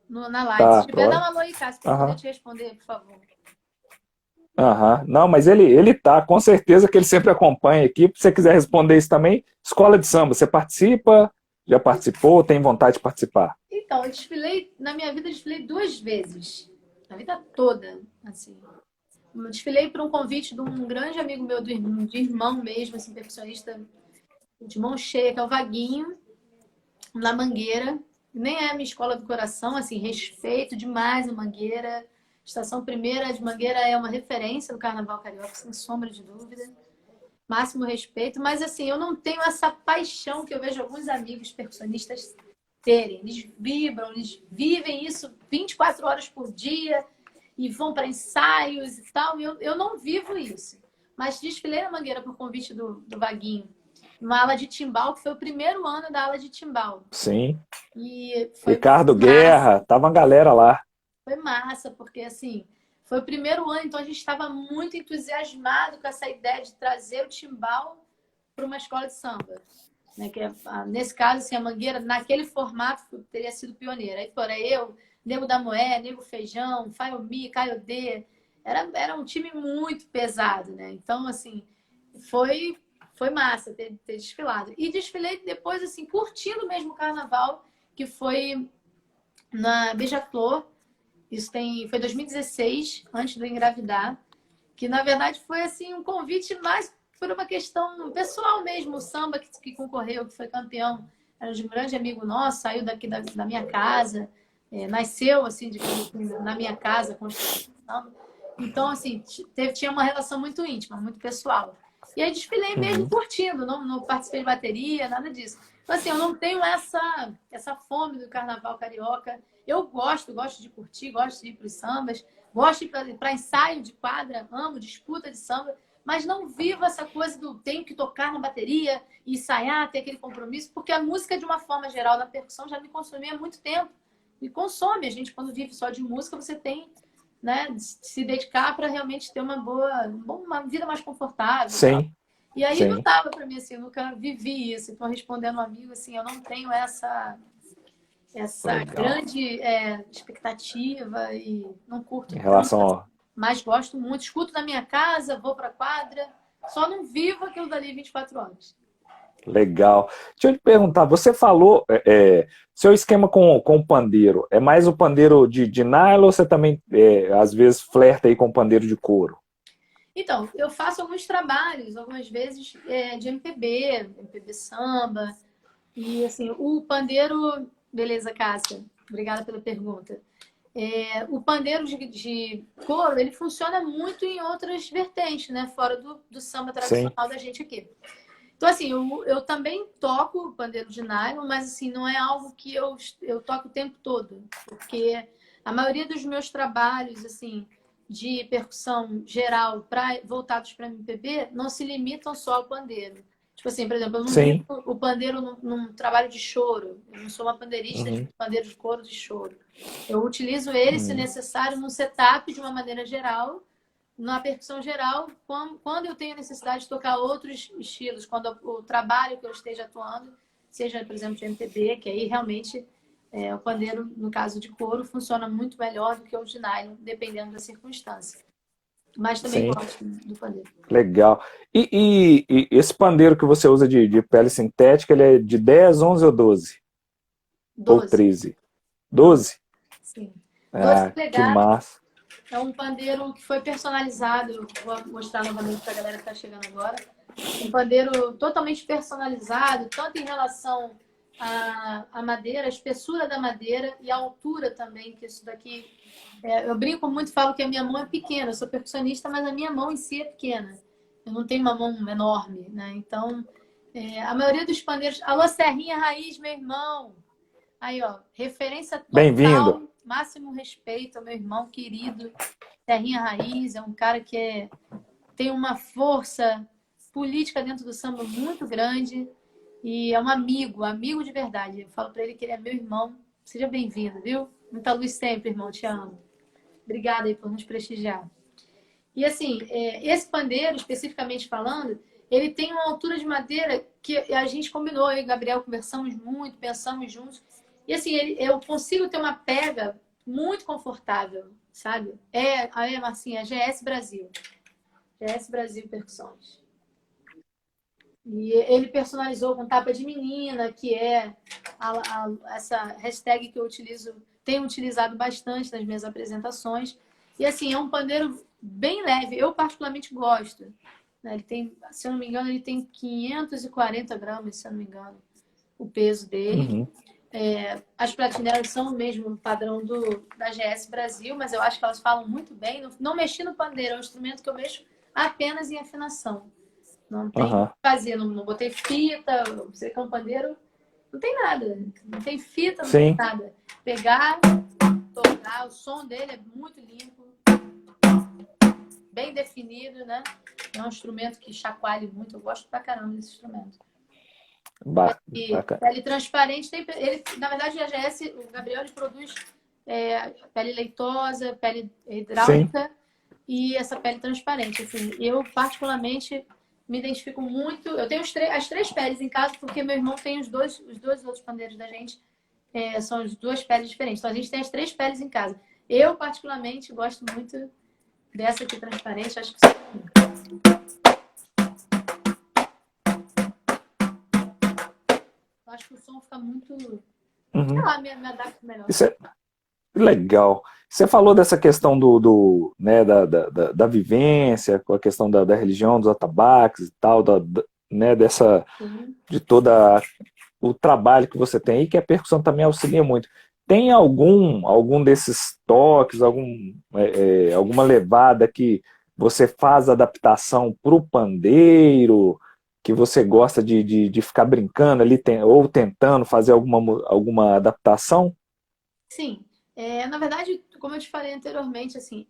na live. Se tá, tiver, dá pronto. uma alô aí, Cássio, para eu poder Aham. te responder, por favor. Aham. Não, mas ele tá, com certeza que ele sempre acompanha aqui. Se você quiser responder isso também, escola de samba, você participa? Já participou? Tem vontade de participar? Então, eu desfilei, na minha vida, eu desfilei duas vezes. A vida toda, assim. Eu desfilei por um convite de um grande amigo meu, de irmão mesmo, assim, percussionista de mão cheia, que é o Vaguinho, na Mangueira. Nem é a minha escola do coração, assim, respeito demais a Mangueira. Estação Primeira de Mangueira é uma referência do Carnaval Carioca, sem sombra de dúvida. Máximo respeito, mas assim, eu não tenho essa paixão que eu vejo alguns amigos percussionistas terem. Eles vibram, eles vivem isso 24 horas por dia e vão para ensaios e tal. Eu não vivo isso. Mas desfilei na Mangueira por convite do Vaguinho, numa ala de timbal, que foi o primeiro ano da ala de timbal. Sim. E foi Ricardo massa, Guerra, tava uma galera lá. foi massa, porque assim, foi o primeiro ano, então a gente estava muito entusiasmado com essa ideia de trazer o timbal para uma escola de samba. Né? Nesse caso, assim, a Mangueira, naquele formato, teria sido pioneira. Aí fora eu, Nego da Moé, Nego Feijão, Faiomi, Caiodê. Era um time muito pesado, né? Então, assim, foi, foi massa ter desfilado. E desfilei depois, assim, curtindo mesmo o carnaval, que foi na Beija-Flor. Foi 2016, antes de eu engravidar, que na verdade foi assim um convite mais por uma questão pessoal mesmo. O samba que concorreu, que foi campeão, era de um grande amigo nosso, saiu daqui da minha casa, nasceu assim na minha casa, construção. Então, assim, tinha uma relação muito íntima, muito pessoal. E aí desfilei mesmo Uhum. curtindo, não participei de bateria, nada disso. Então, assim, eu não tenho essa fome do carnaval carioca. Eu gosto de curtir, gosto de ir para os sambas, gosto de ir para ensaio de quadra, amo disputa de samba, mas não vivo essa coisa do tenho que tocar na bateria e ensaiar, ter aquele compromisso, porque a música, de uma forma geral, na percussão, já me consumia há muito tempo. Me consome. A gente, quando vive só de música, você tem, né, de se dedicar para realmente ter uma vida mais confortável e tal. Sim, E aí não sim. dava para mim, assim, eu nunca vivi isso. Então, respondendo um amigo, assim, eu não tenho essa Legal. grande expectativa e não curto Em tanto, relação ao... mas gosto muito. Escuto na minha casa, vou para quadra, só não vivo aquilo dali 24 horas. Legal. Deixa eu te perguntar, você falou, seu esquema com o pandeiro, é mais o pandeiro de nylon ou você também, às vezes, flerta aí com o pandeiro de couro? Então, eu faço alguns trabalhos, algumas vezes de MPB samba, e assim, o pandeiro Beleza, Cássia. Obrigada pela pergunta. O pandeiro de couro, ele funciona muito em outras vertentes, né? Fora do samba Sim, tradicional da gente aqui. Então, assim, eu também toco pandeiro de nylon, mas, assim, não é algo que eu toco o tempo todo. Porque a maioria dos meus trabalhos, assim, de percussão geral voltados para MPB não se limitam só ao pandeiro. Tipo assim, por exemplo, eu não uso sim. o pandeiro num trabalho de choro. Eu não sou uma pandeirista de Uhum. pandeiro de couro de choro. Eu utilizo ele, se Uhum. necessário, num setup de uma maneira geral, na percussão geral, quando eu tenho necessidade de tocar outros estilos, quando o trabalho que eu esteja atuando, seja, por exemplo, de MPB, que aí realmente o pandeiro, no caso de couro, funciona muito melhor do que o de nylon, dependendo da circunstância. Mas também Sim, gosto do pandeiro. legal. E esse pandeiro que você usa de pele sintética, ele é de 10, 11 ou 12? Ou 12. 13? 12, 12? sim. 12 Ah, que polegadas massa. é um pandeiro que foi personalizado. Eu vou mostrar novamente para a galera que está chegando agora. Um pandeiro totalmente personalizado, tanto em relação à madeira, a espessura da madeira e a altura também, que isso daqui... eu brinco muito, falo que a minha mão é pequena. Eu sou percussionista, mas a minha mão em si é pequena. Eu não tenho uma mão enorme, né? Então, a maioria dos pandeiros... Alô, Serrinha Raiz, meu irmão! Aí, ó, referência Bem-vindo. total, máximo respeito ao meu irmão querido. Serrinha Raiz é um cara que tem uma força política dentro do samba muito grande e é um amigo, amigo de verdade. Eu falo para ele que ele é meu irmão. Seja bem-vindo, viu? Muita luz sempre, irmão. Te amo. Obrigada aí por nos prestigiar. E assim, esse pandeiro, especificamente falando, ele tem uma altura de madeira que a gente combinou, eu e o Gabriel conversamos muito, pensamos juntos. E assim, eu consigo ter uma pega muito confortável, sabe? Aí, Marcinha, GS Brasil. GS Brasil Percussões. E ele personalizou com tapa de menina, que é essa hashtag que eu tenho utilizado bastante nas minhas apresentações. E assim, é um pandeiro bem leve, eu particularmente gosto. Né? Ele tem, se eu não me engano, ele tem 540 gramas, se eu não me engano, o peso dele. Uhum. As platinelas são o mesmo padrão da GS Brasil, mas eu acho que elas falam muito bem. Não mexi no pandeiro, é um instrumento que eu mexo apenas em afinação. Não tem o que Aham. fazer, não botei fita, você que é um pandeiro, não tem nada. Não tem fita, não tem Sim. nada. Pegar, tocar, o som dele é muito limpo, bem definido, né? É um instrumento que chacoalha muito, eu gosto pra caramba desse instrumento. E Bacana. pele transparente, ele, na verdade, a AGS, o Gabriel, ele produz pele leitosa, pele Sim. hidráulica e essa pele transparente. Assim, eu, particularmente, me identifico muito. Eu tenho as três peles em casa, porque meu irmão tem os dois outros pandeiros da gente, são as duas peles diferentes. Então, a gente tem as três peles em casa. Eu, particularmente, gosto muito dessa aqui transparente. Acho que o som fica muito. Sei Uhum. lá, me adapto melhor. Isso é legal. Você falou dessa questão né, da vivência, com a questão da religião, dos atabaques e tal, né, Sim. de toda o trabalho que você tem e que a percussão também auxilia muito. Tem algum desses toques, alguma levada que você faz adaptação para o pandeiro, que você gosta de ficar brincando ali, ou tentando fazer alguma adaptação? Sim. Na verdade, como eu te falei anteriormente, assim,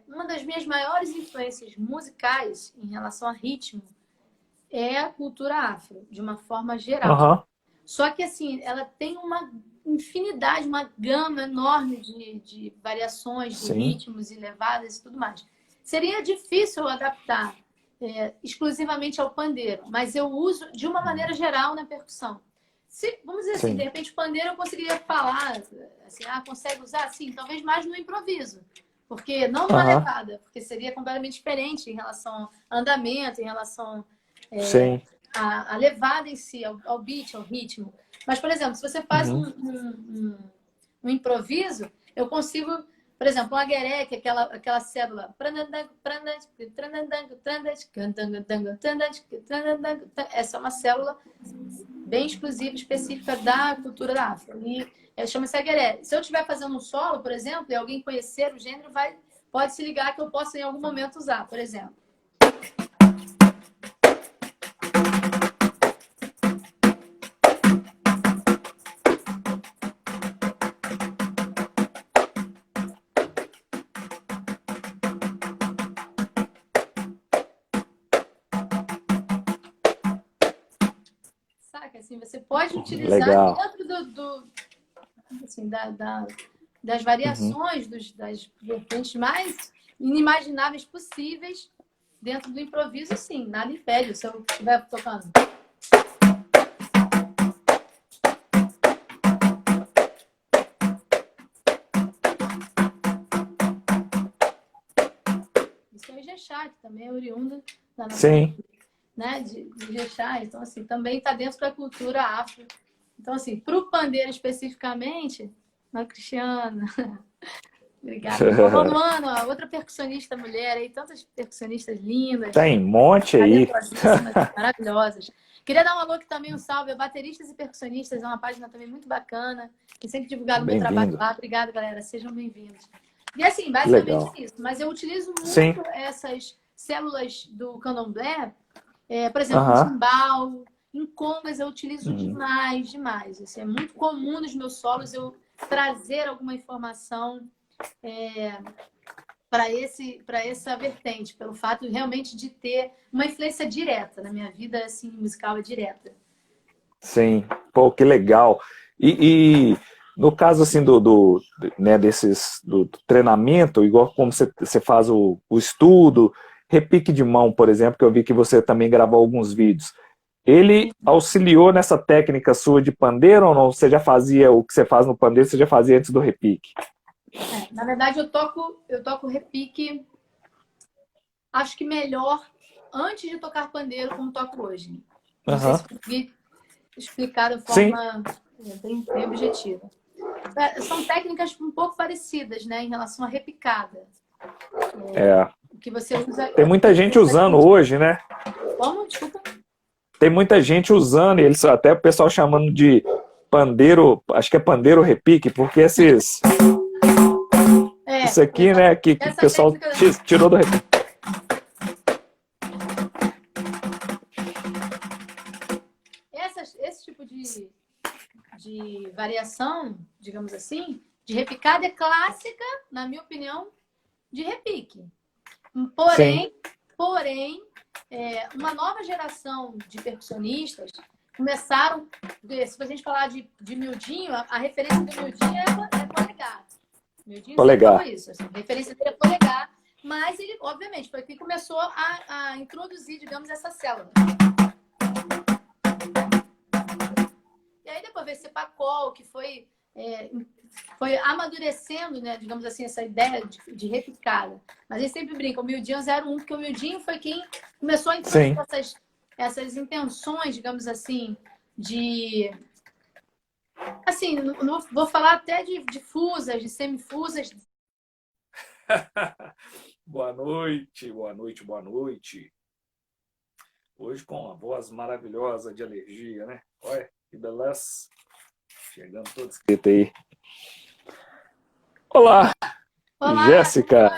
uma das minhas maiores influências musicais em relação a ritmo é a cultura afro, de uma forma geral. Aham, Só que, assim, ela tem uma infinidade, uma gama enorme de variações, de sim, ritmos e levadas e tudo mais. Seria difícil adaptar exclusivamente ao pandeiro, mas eu uso de uma maneira geral na percussão. Vamos dizer assim, de sim. repente o pandeiro eu conseguiria falar, assim, consegue usar? Sim, talvez mais no improviso. Porque não numa Aham, levada, porque seria completamente diferente em relação ao andamento, em relação sim. a levada em si, ao beat, ao ritmo. Mas, por exemplo, se você faz Uhum, um improviso, eu consigo, por exemplo, um agueré, que é aquela célula. Essa é uma célula bem exclusiva, específica da cultura da África. E chama-se agueré. Se eu estiver fazendo um solo, por exemplo, e alguém conhecer o gênero, pode se ligar que eu posso em algum momento usar, por exemplo. Saca? Assim, você pode utilizar Legal. dentro assim, das variações, das vertentes mais inimagináveis possíveis dentro do improviso, sim, nada impede. Se eu estiver tocando. Isso é o Ijexá, que também é oriundo da nossa, Sim. né, de Ijexá. Então, assim, também está dentro da cultura afro. Então, assim, para o pandeiro especificamente, a Cristiana. Obrigada. A Luana, outra percussionista mulher aí, tantas percussionistas lindas. Tem um monte aí. Maravilhosas. Queria dar um alô aqui também, um salve a bateristas e percussionistas, é uma página também muito bacana. Tem sempre divulgado o meu trabalho lá. Obrigada, galera. Sejam bem-vindos. E assim, basicamente isso. Mas eu utilizo muito essas células do candomblé, por exemplo, no timbal, em congas eu utilizo demais, demais. Assim, é muito comum nos meus solos eu trazer alguma informação para essa vertente, pelo fato realmente de ter uma influência direta na minha vida, assim, musical é direta. Sim, pô, que legal. E no caso assim do treinamento, igual como você faz o estudo, repique de mão, por exemplo, que eu vi que você também gravou alguns vídeos. Ele auxiliou nessa técnica sua de pandeiro ou não? Você já fazia o que você faz no pandeiro, você já fazia antes do repique? Na verdade, eu toco repique, acho que melhor antes de tocar pandeiro como toco hoje. Não sei se consegui explicar de forma bem objetiva. São técnicas um pouco parecidas, né, em relação à repicada. Que você usa. Tem muita gente usando hoje, né? Como? Desculpa. Tem muita gente usando, e eles até o pessoal chamando de pandeiro, acho que é pandeiro repique, porque esses. Isso aqui, né, que o pessoal tirou do repique. Esse tipo de variação, digamos assim, de repicada é clássica, na minha opinião, de repique. Porém, uma nova geração de percussionistas começaram, se a gente falar de miudinho, a referência do miudinho é polegar. Miudinho polegar. Isso, assim, a referência dele é polegar, mas ele, obviamente, foi quem começou a introduzir, digamos, essa célula. E aí depois veio Cepacol, que foi amadurecendo, né, digamos assim, essa ideia de repicada. Mas eles sempre brincam, o miudinho 01, porque o miudinho foi quem começou a introduzir essas intenções, digamos assim, de... Assim, não vou falar até de fusas, de semifusas. Boa noite, boa noite, boa noite. Hoje com a voz maravilhosa de alergia, né? Olha, que beleza. Chegando todo escrito aí. Olá, Jéssica.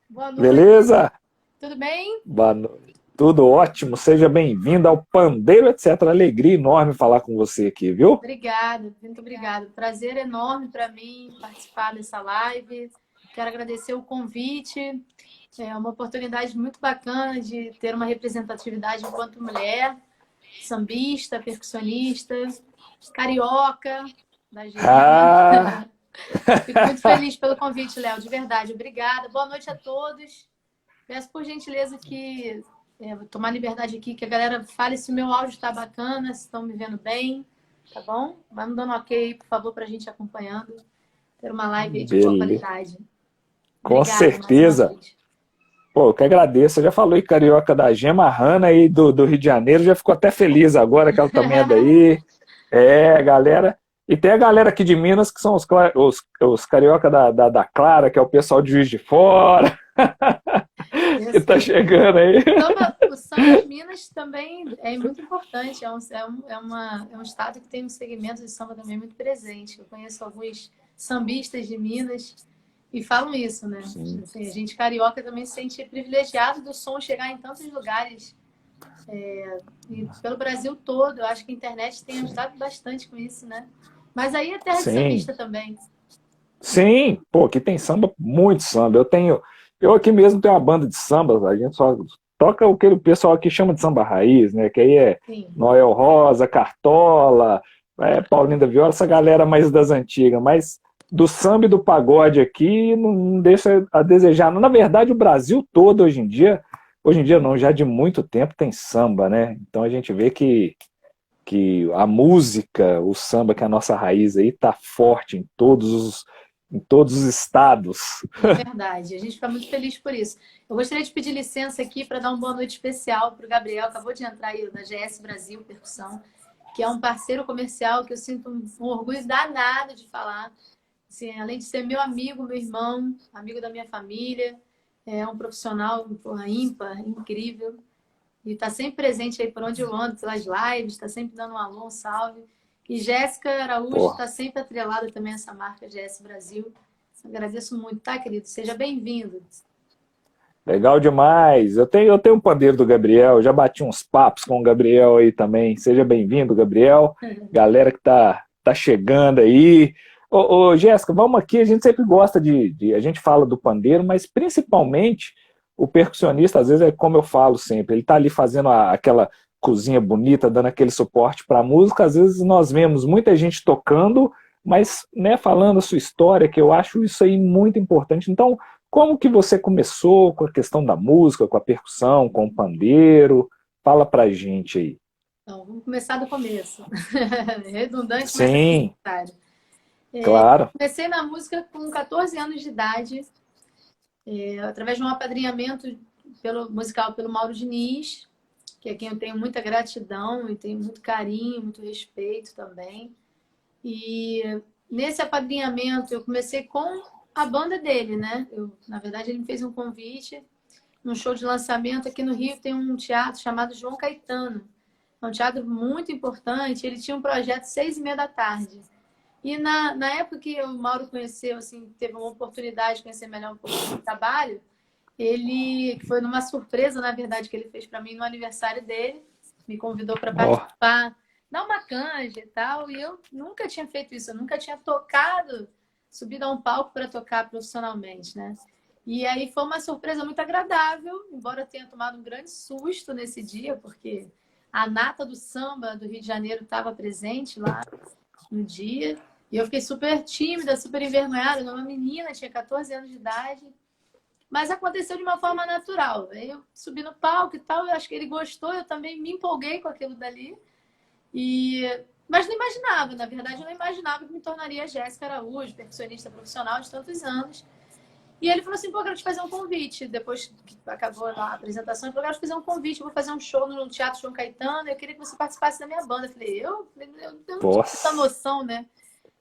Boa noite. Beleza? Tudo bem? Boa noite. Tudo ótimo. Seja bem-vinda ao Pandeiro, etc. Alegria enorme falar com você aqui, viu? Obrigada, muito obrigada. Prazer enorme para mim participar dessa live. Quero agradecer o convite. É uma oportunidade muito bacana de ter uma representatividade enquanto mulher, sambista, percussionista, carioca da gente. Fico muito feliz pelo convite, Léo, de verdade. Obrigada. Boa noite a todos. Peço por gentileza que vou tomar liberdade aqui, que a galera fale se o meu áudio está bacana, se estão me vendo bem, tá bom? Vai me dando ok aí, por favor, para a gente acompanhando. Ter uma live aí de boa qualidade. Com certeza. Pô, eu que agradeço. Você já falou aí, carioca da Gema Hanna aí do Rio de Janeiro, já ficou até feliz agora que ela também é daí. Galera. E tem a galera aqui de Minas, que são os carioca da Clara, que é o pessoal de Juiz de Fora. que tá chegando aí. O samba de Minas também é muito importante. É um estado que tem um segmento de samba também muito presente. Eu conheço alguns sambistas de Minas e falam isso, né? Sim. Assim, a gente carioca também se sente privilegiado do som chegar em tantos lugares. E pelo Brasil todo. Eu acho que a internet tem ajudado bastante com isso, né? Mas aí é terra de Sim. sambista também. Sim, pô, aqui tem samba, muito samba. Eu aqui mesmo tenho uma banda de samba, a gente só toca o que o pessoal aqui chama de samba raiz, né? Que aí é Sim. Noel Rosa, Cartola, Paulinho da Viola, essa galera mais das antigas, mas do samba e do pagode aqui não deixa a desejar. Na verdade, o Brasil todo hoje em dia não, já de muito tempo tem samba, né? Então a gente vê que a música, o samba, que é a nossa raiz aí, tá forte em todos os estados. É verdade. A gente fica muito feliz por isso. Eu gostaria de pedir licença aqui para dar uma boa noite especial para o Gabriel. Acabou de entrar aí da GS Brasil Percussão, que é um parceiro comercial que eu sinto um orgulho danado de falar. Assim, além de ser meu amigo, meu irmão, amigo da minha família, é um profissional, porra, ímpar, incrível. E está sempre presente aí por onde eu ando, pelas lives, está sempre dando um alô, um salve. E Jéssica Araújo Pô, está sempre atrelada também a essa marca GS Brasil. Agradeço muito, tá, querido? Seja bem-vindo. legal demais. Eu tenho um pandeiro do Gabriel, já bati uns papos com o Gabriel aí também. Seja bem-vindo, Gabriel. Galera que tá chegando aí. Ô, Jéssica, vamos aqui, a gente sempre gosta a gente fala do pandeiro, mas principalmente o percussionista, às vezes é como eu falo sempre, ele tá ali fazendo aquela cozinha bonita, dando aquele suporte para a música, às vezes nós vemos muita gente tocando, mas, né, falando a sua história, que eu acho isso aí muito importante. Então, como que você começou com a questão da música, com a percussão, com o pandeiro? Fala pra gente aí. Então, vamos começar do começo. Redundante, mas é Sim, necessário. claro. Comecei na música com 14 anos de idade, através de um apadrinhamento musical pelo Mauro Diniz, que é quem eu tenho muita gratidão e tenho muito carinho, muito respeito também. E nesse apadrinhamento eu comecei com a banda dele, né? Na verdade, ele me fez um convite num show de lançamento aqui no Rio. Tem um teatro chamado João Caetano. É um teatro muito importante. Ele tinha um projeto 6h30 da tarde. E na época que o Mauro conheceu, assim, teve uma oportunidade de conhecer melhor um pouco do trabalho, que foi numa surpresa, na verdade, que ele fez para mim no aniversário dele, me convidou para Ó, participar, dar uma canja e tal, e eu nunca tinha feito isso, eu nunca tinha tocado, subido a um palco para tocar profissionalmente, né? E aí foi uma surpresa muito agradável, embora eu tenha tomado um grande susto nesse dia, porque a nata do samba do Rio de Janeiro estava presente lá no dia, e eu fiquei super tímida, super envergonhada, eu era uma menina, tinha 14 anos de idade, mas aconteceu de uma forma natural. Eu subi no palco e tal, eu acho que ele gostou, eu também me empolguei com aquilo dali. Mas não imaginava, na verdade, eu não imaginava que me tornaria Jéssica Araújo, percussionista profissional de tantos anos. E ele falou assim, pô, eu quero te fazer um convite. Depois que acabou a apresentação, ele falou, eu quero te fazer um convite, eu vou fazer um show no Teatro João Caetano, eu queria que você participasse da minha banda. Eu falei, eu não tinha essa nossa. noção, né?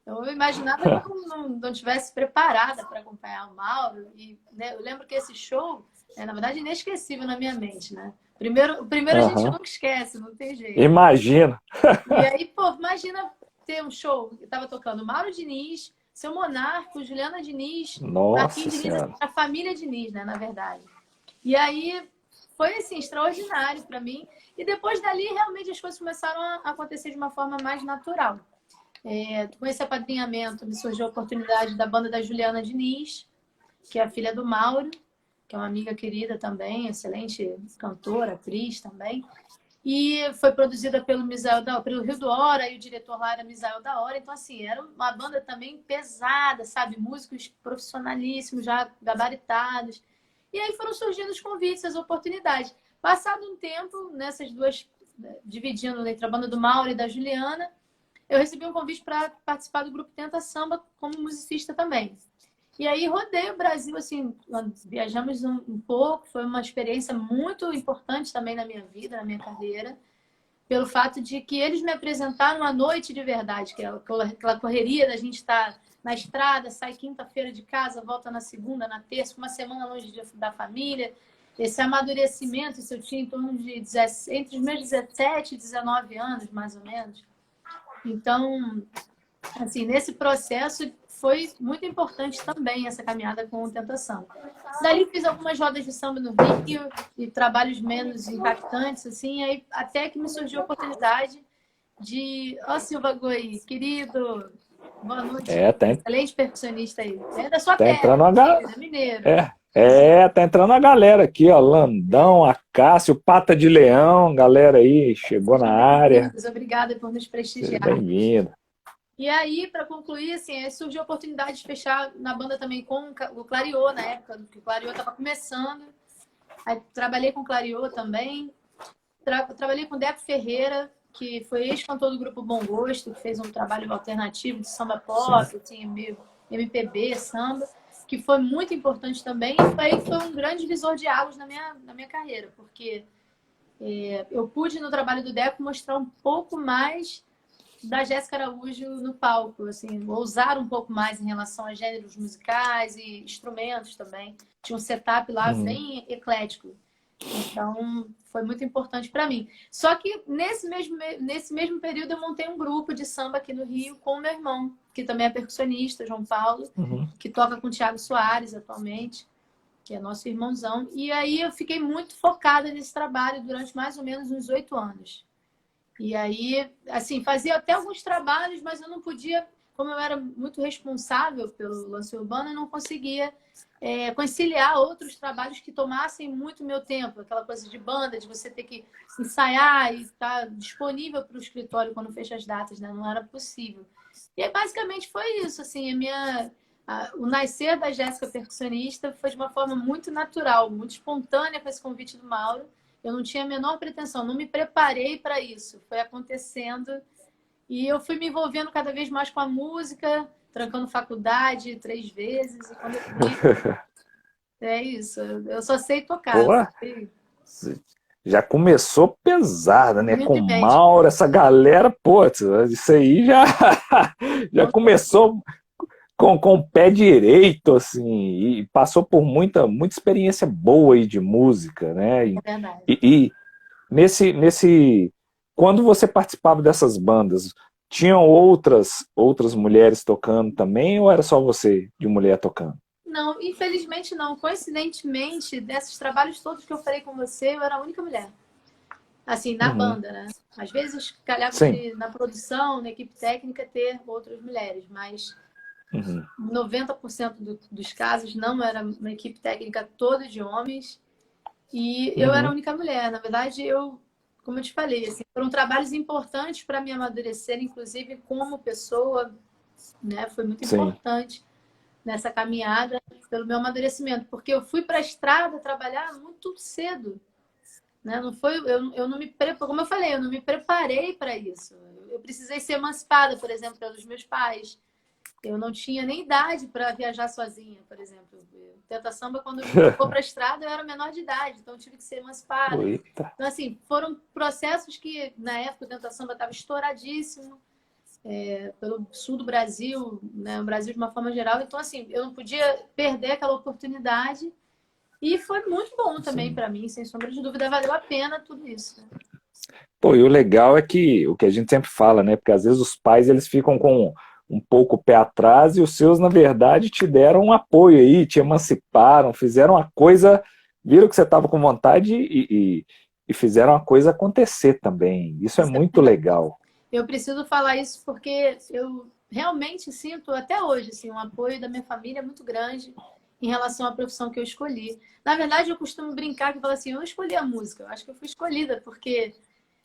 Eu imaginava que eu não tivesse preparada para acompanhar o Mauro. E, né, eu lembro que esse show é, na verdade, inesquecível na minha mente, né? O primeiro a gente Aham. nunca esquece, não tem jeito. Imagina. E aí, pô, imagina ter um show. Eu tava tocando Mauro Diniz, Seu Monarco, Juliana Diniz, Nossa Marquinhos Diniz, Senhora. a família Diniz, né, na verdade. E aí foi assim, extraordinário para mim. E depois dali, realmente, as coisas começaram a acontecer de uma forma mais natural. Com esse apadrinhamento, me surgiu a oportunidade da banda da Juliana Diniz, que é a filha do Mauro, que é uma amiga querida também, excelente cantora, atriz também. E foi produzida pelo Rio do Hora, e o diretor lá era Misael da Hora. Então, assim, era uma banda também pesada, sabe? Músicos profissionalíssimos, já gabaritados. E aí foram surgindo os convites, as oportunidades. Passado um tempo, nessas duas, dividindo entre a banda do Mauro e da Juliana, eu recebi um convite para participar do grupo Tenta Samba como musicista também. E aí rodei o Brasil, assim, viajamos um pouco, foi uma experiência muito importante também na minha vida, na minha carreira, pelo fato de que eles me apresentaram à noite de verdade, que é aquela correria da gente estar na estrada, sai quinta-feira de casa, volta na segunda, na terça, uma semana longe da família. esse amadurecimento, isso eu tinha em torno de entre os meus 17 e 19 anos, mais ou menos. Então, assim, nesse processo foi muito importante também essa caminhada com o Tentação. Dali fiz algumas rodas de samba no Rio e trabalhos menos impactantes, assim, aí até que me surgiu a oportunidade de... Ó, Silva Goi, querido, boa noite, excelente percussionista aí. É da sua terra, entrando mineiro. Tá entrando a galera aqui, ó, Landão, Acácio, Pata de Leão, galera aí, chegou na área. Obrigada por nos prestigiar. Bem-vindo. E aí, para concluir, assim, surgiu a oportunidade de fechar na banda também com o Clariô, na época, que o Clariô estava começando. Aí trabalhei com o Clariô também. Trabalhei com o Deco Ferreira, que foi ex-cantor do grupo Bom Gosto, que fez um trabalho alternativo de samba pop, assim, MPB, samba, que foi muito importante também. E foi um grande divisor de águas na minha carreira, porque eu pude, no trabalho do Deco, mostrar um pouco mais da Jéssica Araújo no palco, assim, ousar um pouco mais em relação a gêneros musicais e instrumentos também. Tinha um setup lá bem eclético. Então, foi muito importante para mim. Só que nesse mesmo período eu montei um grupo de samba aqui no Rio com o meu irmão, que também é percussionista, João Paulo, que toca com o Thiago Soares atualmente, que é nosso irmãozão. E aí eu fiquei muito focada nesse trabalho durante mais ou menos uns 8 anos. E aí, assim, fazia até alguns trabalhos, mas eu não podia, como eu era muito responsável pelo lance urbano, eu não conseguia conciliar outros trabalhos que tomassem muito meu tempo. Aquela coisa de banda, de você ter que ensaiar e estar disponível para o escritório quando fecha as datas, né? Não era possível. E aí, basicamente, foi isso. Assim, o nascer da Jéssica percussionista foi de uma forma muito natural, muito espontânea com esse convite do Mauro. Eu não tinha a menor pretensão, não me preparei para isso. Foi acontecendo e eu fui me envolvendo cada vez mais com a música, trancando faculdade 3 vezes. E quando eu vi, é isso, eu só sei tocar. Pô, já começou pesada, né? Com Humildemente. Mauro, essa galera, pô, isso aí já começou com o pé direito, assim, e passou por muita experiência boa aí de música, né? É verdade. E quando você participava dessas bandas, tinham outras mulheres tocando também, ou era só você de mulher tocando? Não, infelizmente não. Coincidentemente, desses trabalhos todos que eu falei com você, eu era a única mulher. Assim, na banda, né? Às vezes, calhava na produção, na equipe técnica, ter outras mulheres, mas 90% dos casos não era uma equipe técnica toda de homens. E eu era a única mulher. Na verdade, como eu te falei, assim, foram trabalhos importantes para me amadurecer, inclusive como pessoa, né? Foi muito importante nessa caminhada pelo meu amadurecimento, porque eu fui para a estrada trabalhar muito cedo, né? Não foi, eu não me preparei, como eu falei, eu não me preparei para isso. Eu precisei ser emancipada, por exemplo, pelos meus pais. Eu não tinha nem idade para viajar sozinha, por exemplo. Tenta Samba, quando eu for para a estrada, eu era menor de idade, então eu tive que ser emancipada. Eita. Então, assim, foram processos que, na época, o Tenta Samba estava estouradíssimo pelo sul do Brasil, né? O Brasil de uma forma geral. Então, assim, eu não podia perder aquela oportunidade. E foi muito bom também para mim, sem sombra de dúvida. Valeu a pena tudo isso. Né? Pô, e o legal é que o que a gente sempre fala, né? Porque às vezes os pais eles ficam com um pouco o pé atrás e os seus, na verdade, te deram um apoio aí, te emanciparam, fizeram a coisa, viram que você estava com vontade e fizeram a coisa acontecer também. Isso é muito legal. Eu preciso falar isso porque eu realmente sinto, até hoje, assim, um apoio da minha família muito grande em relação à profissão que eu escolhi. Na verdade, eu costumo brincar que eu falo assim, eu não escolhi a música, eu acho que eu fui escolhida, porque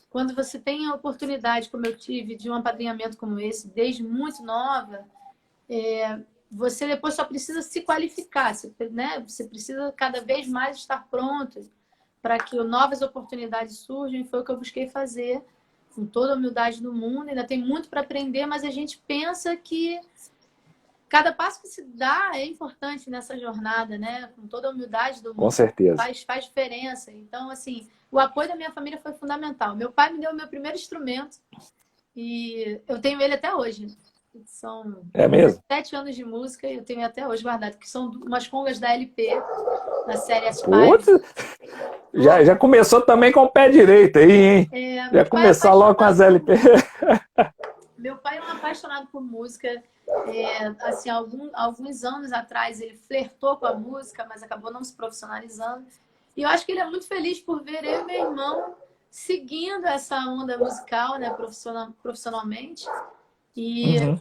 quando você tem a oportunidade, como eu tive, de um apadrinhamento como esse, desde muito nova, você depois só precisa se qualificar, né? Você precisa cada vez mais estar pronto para que novas oportunidades surjam, e foi o que eu busquei fazer, com toda a humildade do mundo. Ainda tem muito para aprender, mas a gente pensa que cada passo que se dá é importante nessa jornada, né? Com toda a humildade do mundo. Com certeza. Faz diferença. Então, assim, o apoio da minha família foi fundamental. Meu pai me deu o meu primeiro instrumento e eu tenho ele até hoje. São 7 anos de música e eu tenho até hoje guardado, que são umas congas da LP. na série Putz, Aspire. já começou também com o pé direito aí, hein? Já Meu pai é começar logo com as LP. Meu pai é um apaixonado por música. Assim, alguns anos atrás ele flertou com a música, mas acabou não se profissionalizando. E eu acho que ele é muito feliz por ver eu e meu irmão seguindo essa onda musical, né, profissionalmente. E Uhum,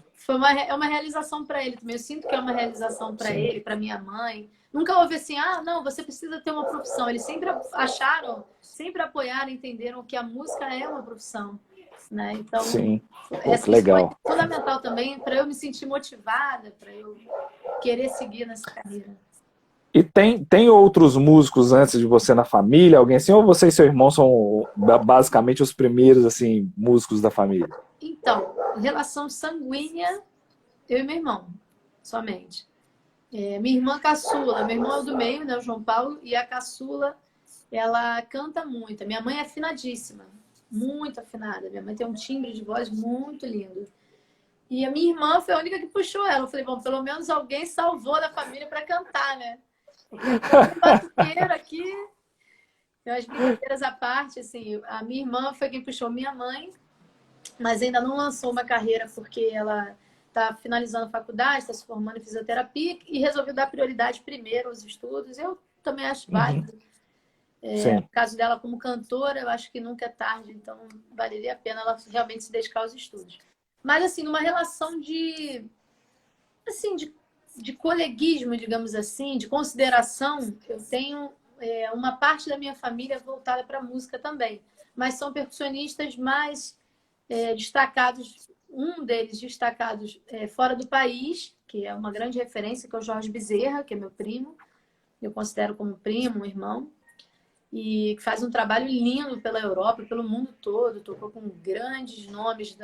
é uma realização para ele também. Eu sinto que é uma realização para sim, ele, para minha mãe. Nunca houve assim, não, você precisa ter uma profissão. Eles sempre acharam, sempre apoiaram, entenderam que a música é uma profissão, né? Então, sim. Pô, que isso foi legal. fundamental também para eu me sentir motivada, para eu querer seguir nessa carreira. E tem outros músicos antes de você na família, alguém assim, ou você e seu irmão são basicamente os primeiros assim músicos da família? Então, relação sanguínea, eu e meu irmão, somente. Minha irmã caçula, meu irmão é o do meio, né, o João Paulo, e a caçula, ela canta muito. A minha mãe é afinadíssima, muito afinada. Minha mãe tem um timbre de voz muito lindo. E a minha irmã foi a única que puxou ela. Eu falei, bom, pelo menos alguém salvou da família para cantar, né? Porque é todo batuqueiro aqui. Então, as brincadeiras à parte, assim, a minha irmã foi quem puxou minha mãe, mas ainda não lançou uma carreira porque ela está finalizando a faculdade, está se formando em fisioterapia e resolveu dar prioridade primeiro aos estudos. Eu também acho Uhum, válido. sim. No caso dela como cantora, eu acho que nunca é tarde, então valeria a pena ela realmente se dedicar aos estudos. Mas, assim, numa relação assim, de coleguismo, digamos assim, de consideração, eu tenho uma parte da minha família voltada para a música também. Mas são percussionistas mais destacados, um deles destacados fora do país, que é uma grande referência, que é o Jorge Bezerra, que é meu primo. Eu considero como primo, um irmão. E que faz um trabalho lindo pela Europa, pelo mundo todo. Tocou com grandes nomes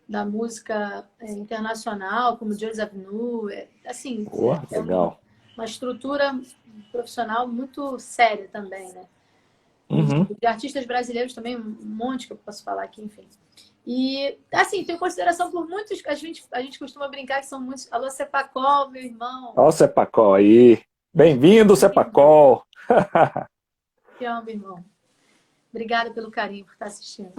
da música internacional, como Joseph Nu. Assim, Pô, é legal. uma estrutura profissional muito séria também, né? E Uhum. de artistas brasileiros também, um monte que eu posso falar aqui, enfim. E, assim, tenho consideração por muitos, a gente costuma brincar que são muitos. Alô, Cepacol, meu irmão. Ó o Cepacol aí. Bem-vindo, Lindo. Cepacol. Te amo, irmão. Obrigada pelo carinho por estar assistindo.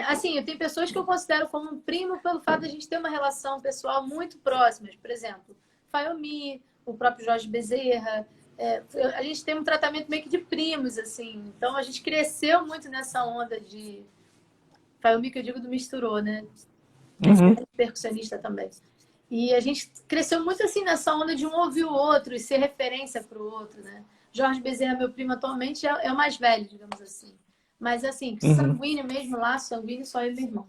Assim, eu tenho pessoas que eu considero como um primo pelo fato de a gente ter uma relação pessoal muito próxima. Por exemplo, Fayomi, o próprio Jorge Bezerra. A gente tem um tratamento meio que de primos, assim. Então, a gente cresceu muito nessa onda de... Fayomi, que eu digo do misturou, né? Esse Uhum. é percussionista também. E a gente cresceu muito assim nessa onda de um ouvir o outro e ser referência para o outro, né? Jorge Bezerra, meu primo atualmente, é o mais velho, digamos assim. Mas assim, Uhum. sanguíneo mesmo lá, sanguíneo só eu e meu irmão.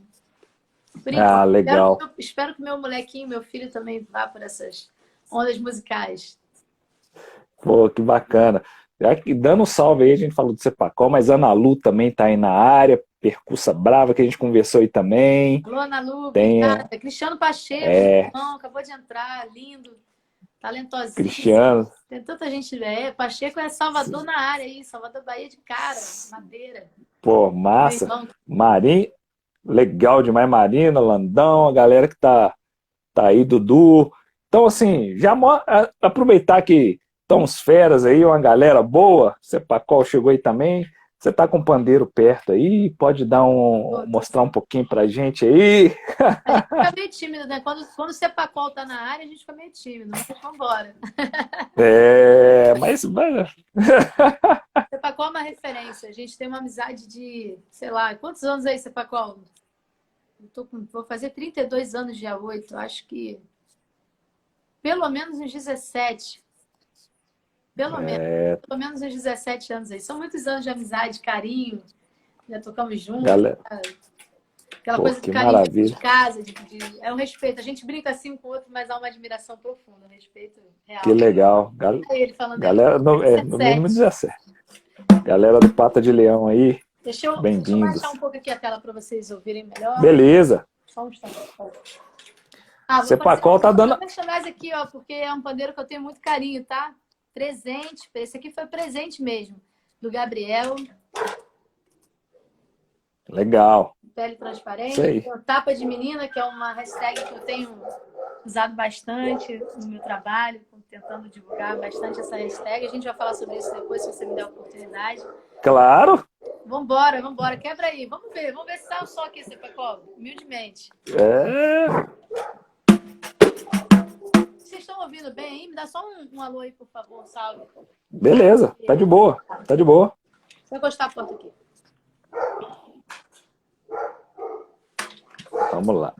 Por Ah, enquanto, legal. espero que meu molequinho, meu filho também vá por essas ondas musicais. Pô, que bacana. Já que dando um salve aí, a gente falou do Cepacol, mas Ana Lu também tá aí na área, percussa brava, que a gente conversou aí também. Alô, Ana Lu, Tem obrigada. Cristiano Pacheco, meu irmão, acabou de entrar, lindo, talentosíssimo. Cristiano. Tem tanta gente, Pacheco é Salvador na área aí, Salvador Bahia de cara, Madeira. Pô, Meu massa. irmão. Marinho, legal demais, Marina, Landão, a galera que tá aí, Dudu. Então, assim, aproveitar que estão os feras aí, uma galera boa, Cepacol chegou aí também. Você tá com o pandeiro perto aí, pode mostrar um pouquinho pra gente aí. A gente fica meio tímido, né? Quando o Cepacol tá na área, a gente fica meio tímido, mas vamos embora. Mas mano, Cepacol é uma referência. A gente tem uma amizade de, sei lá, quantos anos aí, Cepacol? Vou fazer 32 anos dia 8. Acho que pelo menos uns 17. Pelo menos. Pelo menos uns 17 anos aí. São muitos anos de amizade, carinho. Já tocamos juntos. galera, Aquela pô, coisa do que carinho dentro de maravilha. casa. É um respeito. A gente brinca assim um com o outro, mas há uma admiração profunda. Um respeito Que real. legal. Aí ele falando ali. Galera, no mínimo 17. 17. Galera do Pata de Leão aí, Deixa eu baixar um bem-vindos. pouco aqui a tela para vocês ouvirem melhor. Beleza. Só um instante. Vou fazer Cepacol tá uma dando. merchandising aqui, ó, porque é um pandeiro que eu tenho muito carinho, tá? Presente. Esse aqui foi presente mesmo. Do Gabriel. Legal. Pele Isso transparente. aí. Tem o Tapa de Menina, que é uma hashtag que eu tenho usado bastante no meu trabalho, tentando divulgar bastante essa hashtag. A gente vai falar sobre isso depois, se você me der a oportunidade. Claro! Vambora, vambora, quebra aí. Vamos ver se sai o som aqui, Cepacol, humildemente. Vocês estão ouvindo bem aí? Me dá só um alô aí, por favor, um salve. Beleza, tá de boa, tá de boa. Vou encostar a porta aqui. Vamos lá.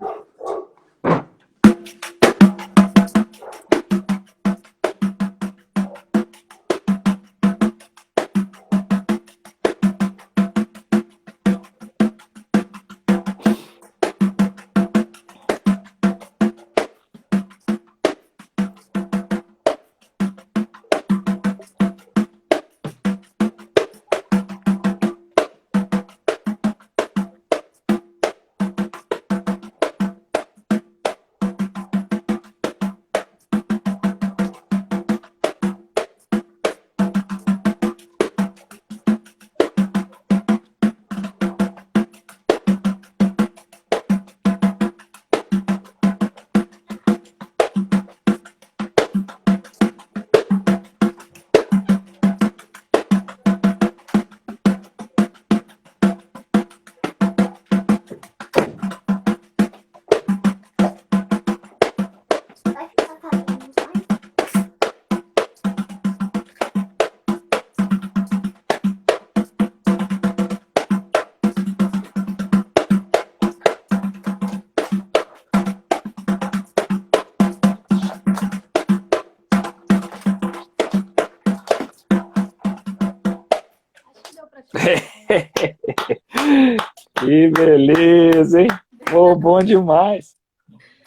Que beleza, hein? Pô, bom demais.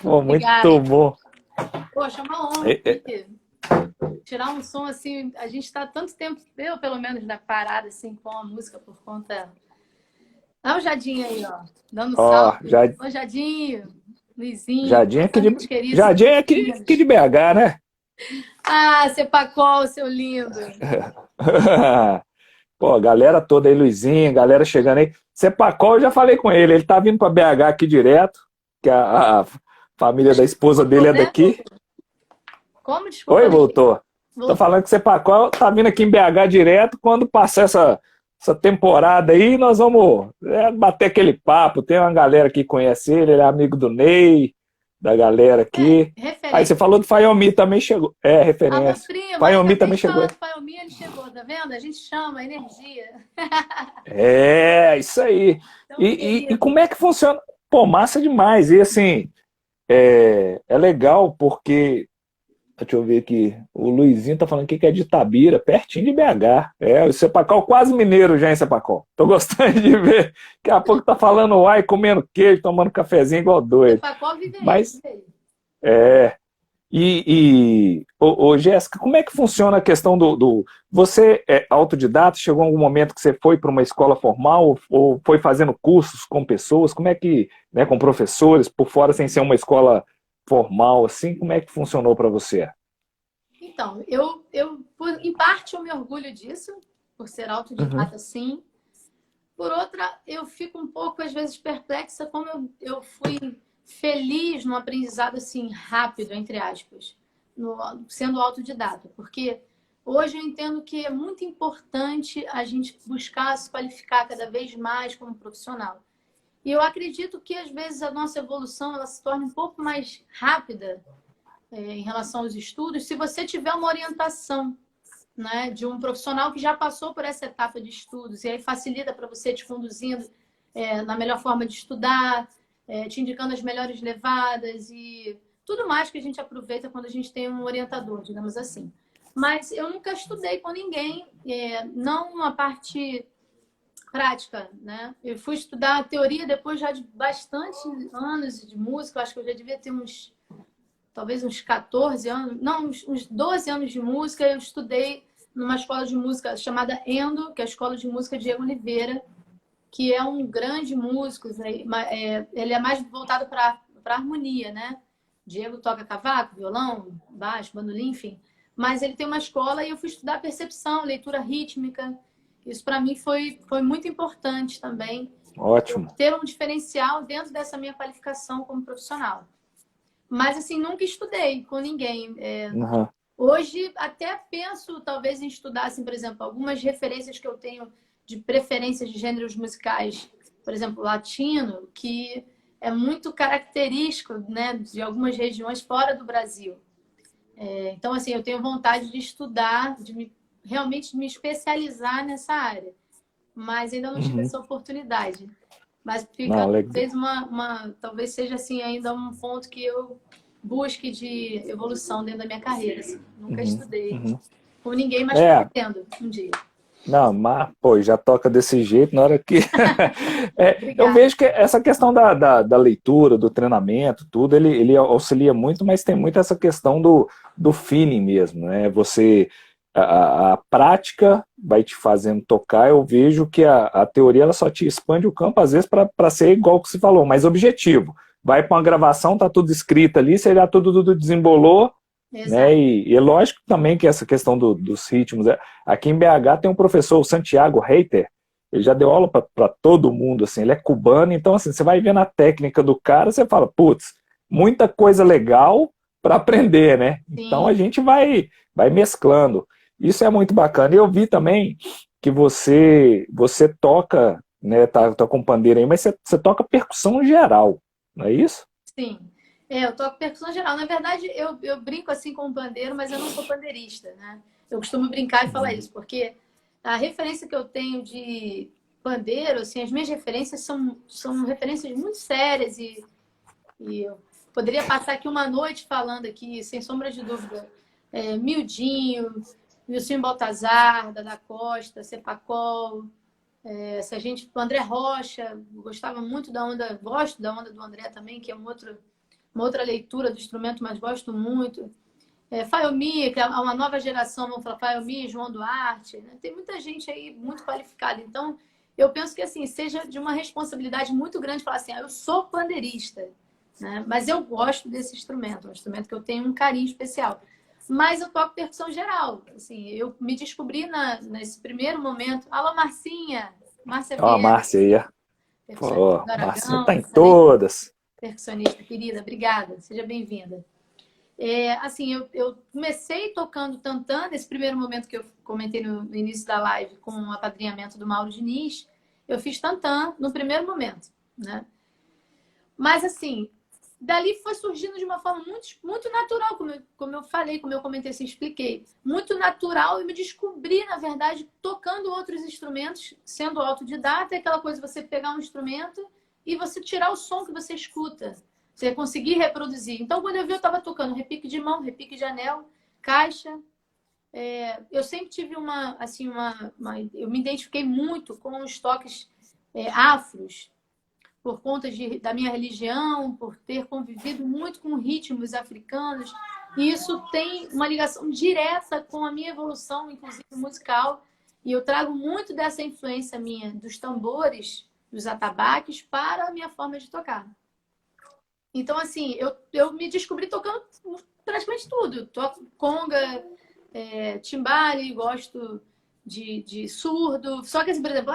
Pô, muito bom. Poxa, uma honra tirar um som assim. A gente está tanto tempo, eu pelo menos, na parada assim, com a música por conta. Dá um Jadinho aí, ó. Dando salve. Ô, Jadinho, Luizinho. Jadinho é aqui de BH, né? Ah, Cepacol, seu lindo. Pô, a galera toda aí, Luizinho, galera chegando aí. Cepacol, eu já falei com ele tá vindo para BH aqui direto, que a família da esposa dele é daqui. Como? Desculpa. Oi, voltou. Tô falando que Cepacol tá vindo aqui em BH direto, quando passar essa temporada aí, nós vamos bater aquele papo. Tem uma galera que conhece ele é amigo do Ney, da galera aqui. Aí você falou do Fayomi, também chegou. É, referência. Fayomi também chegou. Fayomi, ele chegou, tá vendo? A gente chama, energia. É, isso aí. Então, e como é que funciona? Pô, massa demais. E assim, é legal porque, deixa eu ver aqui, o Luizinho tá falando aqui que é de Itabira, pertinho de BH. O Cepacol quase mineiro já em Cepacol. Tô gostando de ver. Daqui a pouco tá falando uai, comendo queijo, tomando cafezinho igual doido. Cepacol vive aí. Mas, ô, Jéssica, como é que funciona a questão do... Você é autodidata? Chegou algum momento que você foi para uma escola formal ou foi fazendo cursos com pessoas? Como é que, né, com professores, por fora, sem ser uma escola formal, assim, como é que funcionou para você? Então, eu em parte eu me orgulho disso, por ser autodidata, sim. Por outra, eu fico um pouco, às vezes, perplexa como eu fui feliz no aprendizado, assim, rápido, entre aspas, sendo autodidata. Porque hoje eu entendo que é muito importante a gente buscar se qualificar cada vez mais como profissional. E eu acredito que, às vezes, a nossa evolução ela se torna um pouco mais rápida em relação aos estudos se você tiver uma orientação, né, de um profissional que já passou por essa etapa de estudos. E aí facilita para você te conduzindo na melhor forma de estudar, te indicando as melhores levadas e tudo mais que a gente aproveita quando a gente tem um orientador, digamos assim. Mas eu nunca estudei com ninguém, não uma parte prática, né? Eu fui estudar teoria depois já de bastante anos de música, eu acho que eu já devia ter talvez uns 14 anos, não, uns 12 anos de música. Eu estudei numa escola de música chamada Endo, que é a Escola de Música Diego Oliveira, que é um grande músico, ele é mais voltado para harmonia, né? Diego toca cavaco, violão, baixo, bandolim, enfim. Mas ele tem uma escola e eu fui estudar percepção, leitura rítmica. Isso para mim foi muito importante também. Ótimo. Ter um diferencial dentro dessa minha qualificação como profissional. Mas, assim, nunca estudei com ninguém. Aham. Hoje, até penso, talvez, em estudar, assim, por exemplo, algumas referências que eu tenho de preferências de gêneros musicais, por exemplo, latino, que é muito característico, né, de algumas regiões fora do Brasil. Então, assim, eu tenho vontade de estudar, realmente me especializar nessa área, mas ainda não tive Uhum. essa oportunidade. Mas fica Não, legal. talvez talvez seja assim ainda um ponto que eu busque de evolução dentro da minha carreira. Assim. Nunca Uhum. estudei Uhum. com ninguém, mas É, pretendo um dia. não, mas, pô, já toca desse jeito na hora que. Eu Obrigada. vejo que essa questão da leitura, do treinamento, tudo, ele auxilia muito, mas tem muito essa questão do feeling mesmo, né? A prática vai te fazendo tocar. Eu vejo que a teoria ela só te expande o campo, às vezes, para ser igual que você falou, mais objetivo. Vai para uma gravação, tá tudo escrito ali, você já tudo desembolou, né? Exato. E é lógico também que essa questão dos ritmos. Aqui em BH tem um professor, o Santiago Reiter, ele já deu aula para todo mundo, assim, ele é cubano, então assim, você vai vendo a técnica do cara, você fala, putz, muita coisa legal para aprender, né? Então a Sim. gente vai mesclando. Isso é muito bacana. E eu vi também que você toca, né, tá com pandeiro aí, mas você toca percussão geral, não é isso? Sim. Eu toco percussão geral. Na verdade, eu brinco assim com o pandeiro, mas eu não sou pandeirista, né? Eu costumo brincar e falar isso, porque a referência que eu tenho de pandeiro, assim, as minhas referências são referências muito sérias e eu poderia passar aqui uma noite falando aqui, sem sombra de dúvida, Mildinho, Wilson Baltazar, Dada Costa, Cepacol, se a gente, o André Rocha, gostava muito da onda, gosto da onda do André também, que é uma outra leitura do instrumento, mas gosto muito. Faiomi, que é uma nova geração, vamos falar Faiomi, João Duarte, né? Tem muita gente aí muito qualificada. Então, eu penso que assim, seja de uma responsabilidade muito grande falar assim, eu sou pandeirista, né? Mas eu gosto desse instrumento, é um instrumento que eu tenho um carinho especial. Mas eu toco percussão geral. Assim, eu me descobri nesse primeiro momento. Alô, Marcinha! Márcia Ó, a Vieira, Márcia aí, ó. percussionista Pô, do Márcia Aragão, tá em excelente todas. percussionista, querida. Obrigada, seja bem-vinda. Assim, eu comecei tocando tantã, nesse primeiro momento que eu comentei no início da live, com o apadrinhamento do Mauro Diniz, eu fiz tantã no primeiro momento, né? Mas, assim, dali foi surgindo de uma forma muito, muito natural, como eu falei, como eu comentei, assim, expliquei. Muito natural, e me descobri, na verdade, tocando outros instrumentos, sendo autodidata, é aquela coisa de você pegar um instrumento e você tirar o som que você escuta. Você conseguir reproduzir. Então, quando eu vi, eu estava tocando repique de mão, repique de anel, caixa. Eu sempre tive eu me identifiquei muito com os toques afros, por conta da minha religião, por ter convivido muito com ritmos africanos. E isso tem uma ligação direta com a minha evolução, inclusive musical. E eu trago muito dessa influência minha dos tambores, dos atabaques, para a minha forma de tocar. Então, assim, eu me descobri tocando praticamente tudo. Eu toco conga, timbale, gosto de surdo. Só que, assim, por exemplo,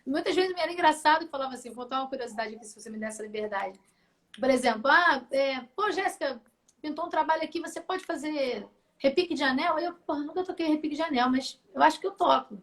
muitas vezes me era engraçado que falava assim, vou contar uma curiosidade aqui, se você me der essa liberdade. Por exemplo, pô, Jéssica, pintou um trabalho aqui, você pode fazer repique de anel? Eu, porra, nunca toquei repique de anel, mas eu acho que eu toco.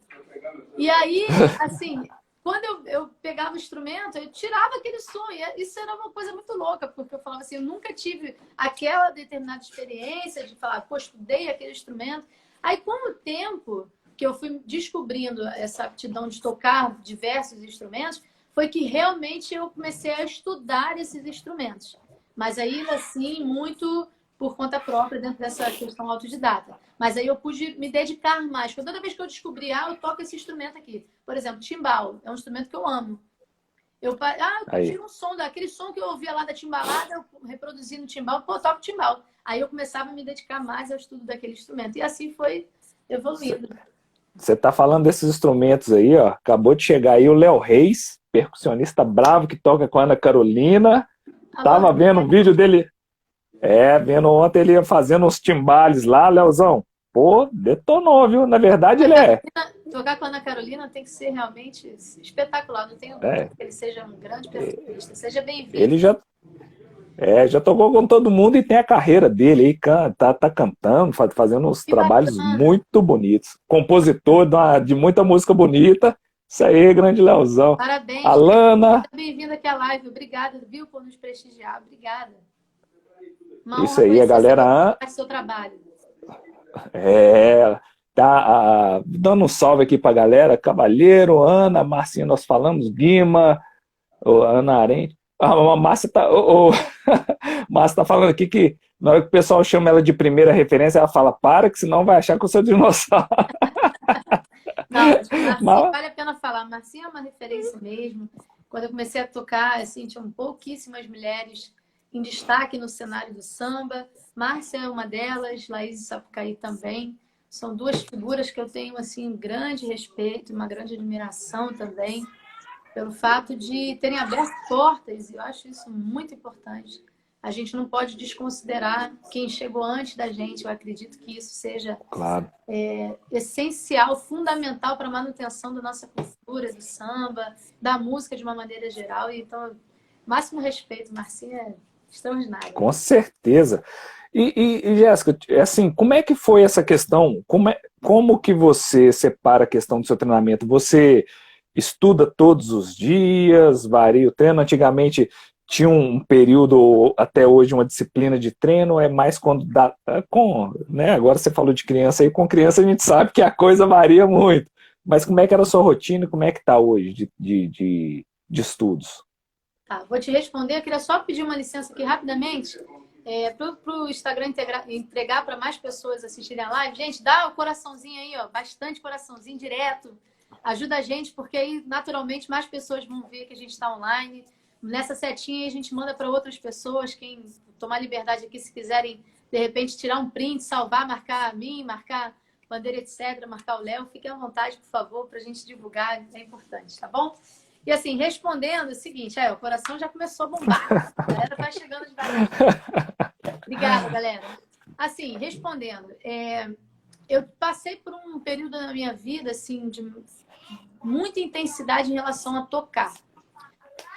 E aí, assim, quando eu pegava o instrumento, eu tirava aquele som. E isso era uma coisa muito louca, porque eu falava assim, eu nunca tive aquela determinada experiência de falar, pô, estudei aquele instrumento. Aí, com o tempo que eu fui descobrindo essa aptidão de tocar diversos instrumentos, foi que realmente eu comecei a estudar esses instrumentos. Mas aí, assim, muito por conta própria dentro dessa questão autodidata. Mas aí eu pude me dedicar mais. Porque toda vez que eu descobri, eu toco esse instrumento aqui. Por exemplo, timbal. É um instrumento que eu amo. Eu Aí. curti um som, daquele som que eu ouvia lá da timbalada, eu reproduzi no timbal, pô, eu toco timbal. Aí eu começava a me dedicar mais ao estudo daquele instrumento. E assim foi evoluindo. Você tá falando desses instrumentos aí, ó. Acabou de chegar aí o Léo Reis, percussionista bravo que toca com a Ana Carolina. Alô, Tava vendo um vídeo dele. Vendo ontem ele fazendo uns timbales lá, Leozão. Pô, detonou, viu? Na verdade, ele é. tocar com a Ana Carolina tem que ser realmente espetacular. Não tenho dúvida é que ele seja um grande percussionista. Seja bem-vindo. ele já. Já tocou com todo mundo e tem a carreira dele aí, tá cantando, fazendo uns Que trabalhos bacana. muito bonitos. Compositor de muita música bonita. Isso aí, grande Leozão. Parabéns. Alana, Seja bem-vindo aqui à live. Obrigada, viu, por nos prestigiar. Obrigada. Uma isso honra aí, a conhecer galera seu trabalho. dando um salve aqui pra galera. Cavalheiro, Ana, Marcinha, nós falamos, Guima, Ana Arendt. A Márcia Márcia tá falando aqui que na hora que o pessoal chama ela de primeira referência, ela fala, para, que senão vai achar que eu sou dinossauro. Não, mas Marcinha, Mas, vale a pena falar. Marcinha é uma referência mesmo. Quando eu comecei a tocar, assim, tinham pouquíssimas mulheres em destaque no cenário do samba. Márcia é uma delas, Laís Sapucaí também. São duas figuras que eu tenho, assim, um grande respeito, uma grande admiração também, pelo fato de terem aberto portas, e eu acho isso muito importante. A gente não pode desconsiderar quem chegou antes da gente. Eu acredito que isso seja claro. essencial, fundamental para a manutenção da nossa cultura, do samba, da música de uma maneira geral. E, então, máximo respeito, Marcinha é extraordinária. Com certeza. E Jéssica, assim, como é que foi essa questão? Como que você separa a questão do seu treinamento? Você estuda todos os dias, varia o treino? Antigamente tinha um período, até hoje, uma disciplina de treino, é mais quando dá. Né? Agora você falou de criança, aí com criança a gente sabe que a coisa varia muito. Mas como é que era a sua rotina e como é que está hoje de estudos? Tá, vou te responder. Eu queria só pedir uma licença aqui rapidamente para o Instagram entregar para mais pessoas assistirem a live. Gente, dá o coraçãozinho aí, ó, bastante coraçãozinho direto. Ajuda a gente, porque aí, naturalmente, mais pessoas vão ver que a gente está online. Nessa setinha aí, a gente manda para outras pessoas. Quem tomar liberdade aqui, se quiserem, de repente, tirar um print, salvar, marcar a mim, marcar Bandeira, etc., marcar o Léo, fiquem à vontade, por favor, para a gente divulgar. É importante, tá bom? E assim, respondendo, é o seguinte, o coração já começou a bombar. A galera tá chegando devagar. Obrigada, galera. Assim, respondendo, eu passei por um período na minha vida, assim, de muita intensidade em relação a tocar.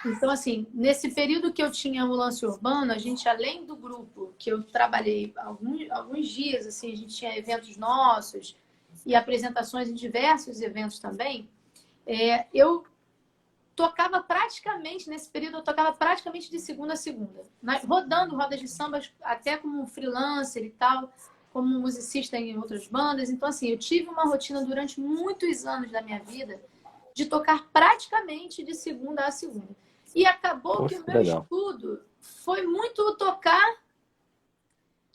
Então, assim, nesse período que eu tinha o Lance Urbano, a gente, além do grupo que eu trabalhei alguns dias, assim, a gente tinha eventos nossos e apresentações em diversos eventos também, eu tocava praticamente, nesse período, eu tocava praticamente de segunda a segunda, rodando rodas de samba, até como freelancer e tal, como musicista em outras bandas. Então, assim, eu tive uma rotina durante muitos anos da minha vida de tocar praticamente de segunda a segunda. E acabou que Poxa, o meu legal. estudo foi muito tocar,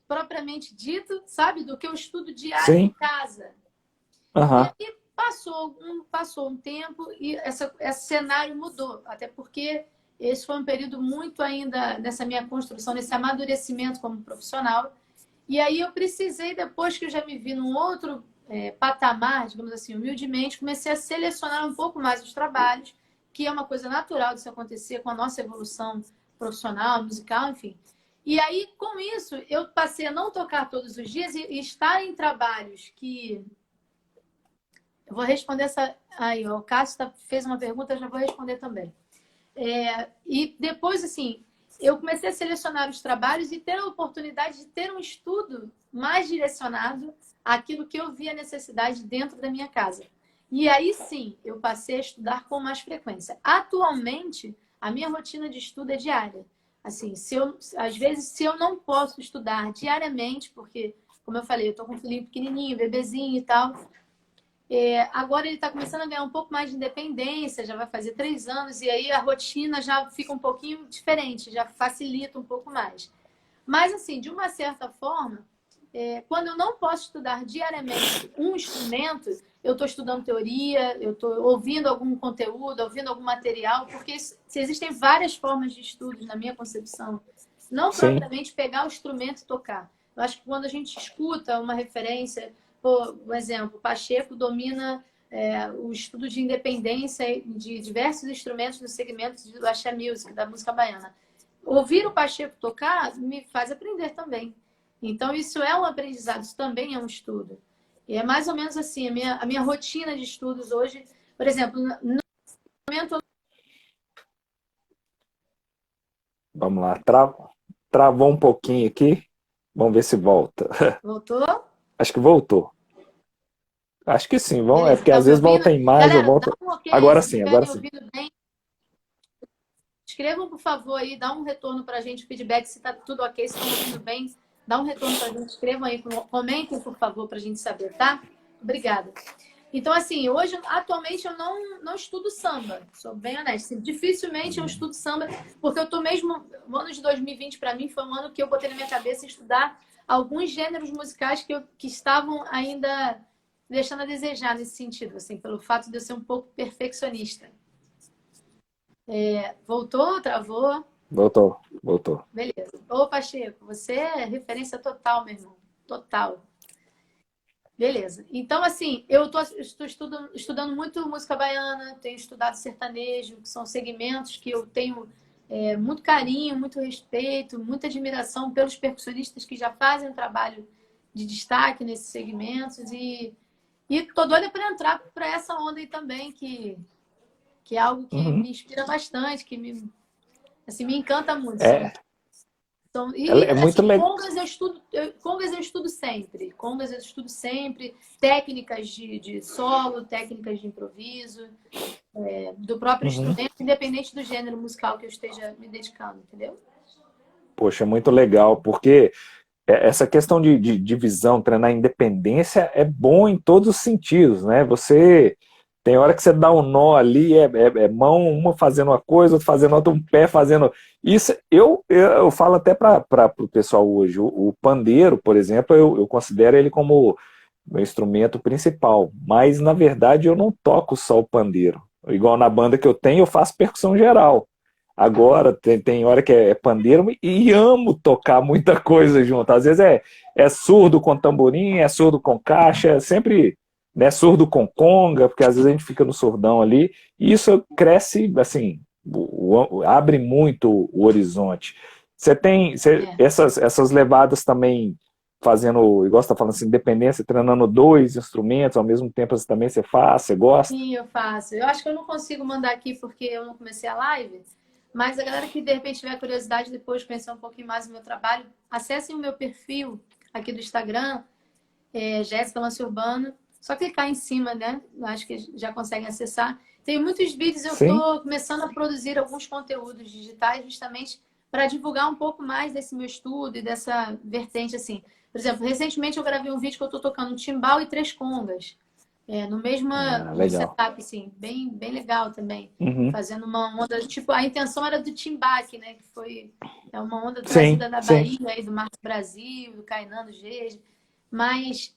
propriamente dito, sabe, do que eu estudo diário em Sim. casa. E Aham. aí passou um tempo e esse cenário mudou, até porque esse foi um período muito ainda nessa minha construção, nesse amadurecimento como profissional. E aí eu precisei, depois que eu já me vi num outro patamar, digamos assim, humildemente, comecei a selecionar um pouco mais os trabalhos, que é uma coisa natural de se acontecer com a nossa evolução profissional, musical, enfim. E aí, com isso, eu passei a não tocar todos os dias e estar em trabalhos que eu vou responder essa. Aí, ó, o Cássio fez uma pergunta, eu já vou responder também. E depois, assim, eu comecei a selecionar os trabalhos e ter a oportunidade de ter um estudo mais direcionado àquilo que eu via necessidade dentro da minha casa. E aí sim, eu passei a estudar com mais frequência. Atualmente, a minha rotina de estudo é diária. Assim, às vezes, se eu não posso estudar diariamente, porque, como eu falei, eu estou com um filhinho pequenininho, bebezinho e tal, agora ele está começando a ganhar um pouco mais de independência, já vai fazer 3 anos, e aí a rotina já fica um pouquinho diferente, já facilita um pouco mais. Mas, assim, de uma certa forma, quando eu não posso estudar diariamente um instrumento, eu estou estudando teoria, eu estou ouvindo algum conteúdo, ouvindo algum material, porque existem várias formas de estudos na minha concepção. Não Sim. propriamente pegar o instrumento e tocar. Eu acho que quando a gente escuta uma referência, por exemplo, Pacheco domina o estudo de independência de diversos instrumentos no segmento do axé music, da música baiana. Ouvir o Pacheco tocar me faz aprender também. Então, isso é um aprendizado, isso também é um estudo. E é mais ou menos assim, a minha rotina de estudos hoje, por exemplo, no momento... Vamos lá. travou um pouquinho aqui. Vamos ver se volta. Voltou? Acho que voltou. Acho que sim. Vamos, é Beleza, porque tá às me vezes ouvindo? volta em mais ou Galera, dá volta. um ok aí Agora se sim, estiver agora me sim. ouvindo bem. Escrevam, por favor, aí, dá um retorno para a gente, feedback, se está tudo ok, se estão ouvindo bem. Dá um retorno para a gente, escrevam aí, comentem, por favor, para a gente saber, tá? Obrigada. Então, assim, hoje, atualmente, eu não estudo samba, sou bem honesta. Assim, dificilmente eu estudo samba, porque eu tô mesmo... O ano de 2020, para mim, foi um ano que eu botei na minha cabeça estudar alguns gêneros musicais que estavam ainda deixando a desejar nesse sentido, assim, pelo fato de eu ser um pouco perfeccionista. Voltou? Travou? Voltou, voltou. Beleza. Ô, Pacheco, você é referência total, meu irmão. Total. Beleza. Então, assim, estou estudando muito música baiana, tenho estudado sertanejo, que são segmentos que eu tenho muito carinho, muito respeito, muita admiração pelos percussionistas que já fazem um trabalho de destaque nesses segmentos e tô doida para entrar para essa onda aí também, que é algo que Uhum. me inspira bastante, assim, me encanta muito. É, E é muito assim, legal. congas eu estudo sempre. Congas eu estudo sempre. Técnicas de solo, técnicas de improviso, do próprio Uhum. instrumento, independente do gênero musical que eu esteja me dedicando, entendeu? Poxa, é muito legal, porque essa questão de divisão, treinar independência é bom em todos os sentidos, né? Você tem hora que você dá um nó ali, é mão, uma fazendo uma coisa, outra fazendo outra, um pé fazendo. Isso eu falo até para o pessoal hoje. O pandeiro, por exemplo, eu considero ele como meu instrumento principal, mas na verdade eu não toco só o pandeiro. Igual na banda que eu tenho, eu faço percussão geral. Agora, tem hora que é pandeiro e amo tocar muita coisa junto. Às vezes é surdo com tamborim, é surdo com caixa, é sempre né, surdo com conga, porque às vezes a gente fica no surdão ali, e isso cresce, assim, abre muito o horizonte. É. Essas levadas também fazendo, igual você está falando assim, independência, treinando dois instrumentos ao mesmo tempo, também você faz, você gosta? Sim, eu faço. Eu acho que eu não consigo mandar aqui porque eu não comecei a live, mas a galera que de repente tiver curiosidade depois de conhecer um pouquinho mais do meu trabalho, acessem o meu perfil aqui do Instagram, Jéssica Lance Urbano. Só clicar em cima, né? Acho que já conseguem acessar. Tem muitos vídeos, eu Sim. estou começando a produzir alguns conteúdos digitais justamente para divulgar um pouco mais desse meu estudo e dessa vertente, assim. Por exemplo, recentemente eu gravei um vídeo que eu estou tocando timbal e três congas. Ah, No legal. setup, assim, bem legal também. Uhum. Fazendo uma onda, tipo, a intenção era do timbaque, né? Que foi uma onda Sim, trazida da sim. Bahia, aí, do Marco Brasil, do Kainan, do Gege. Mas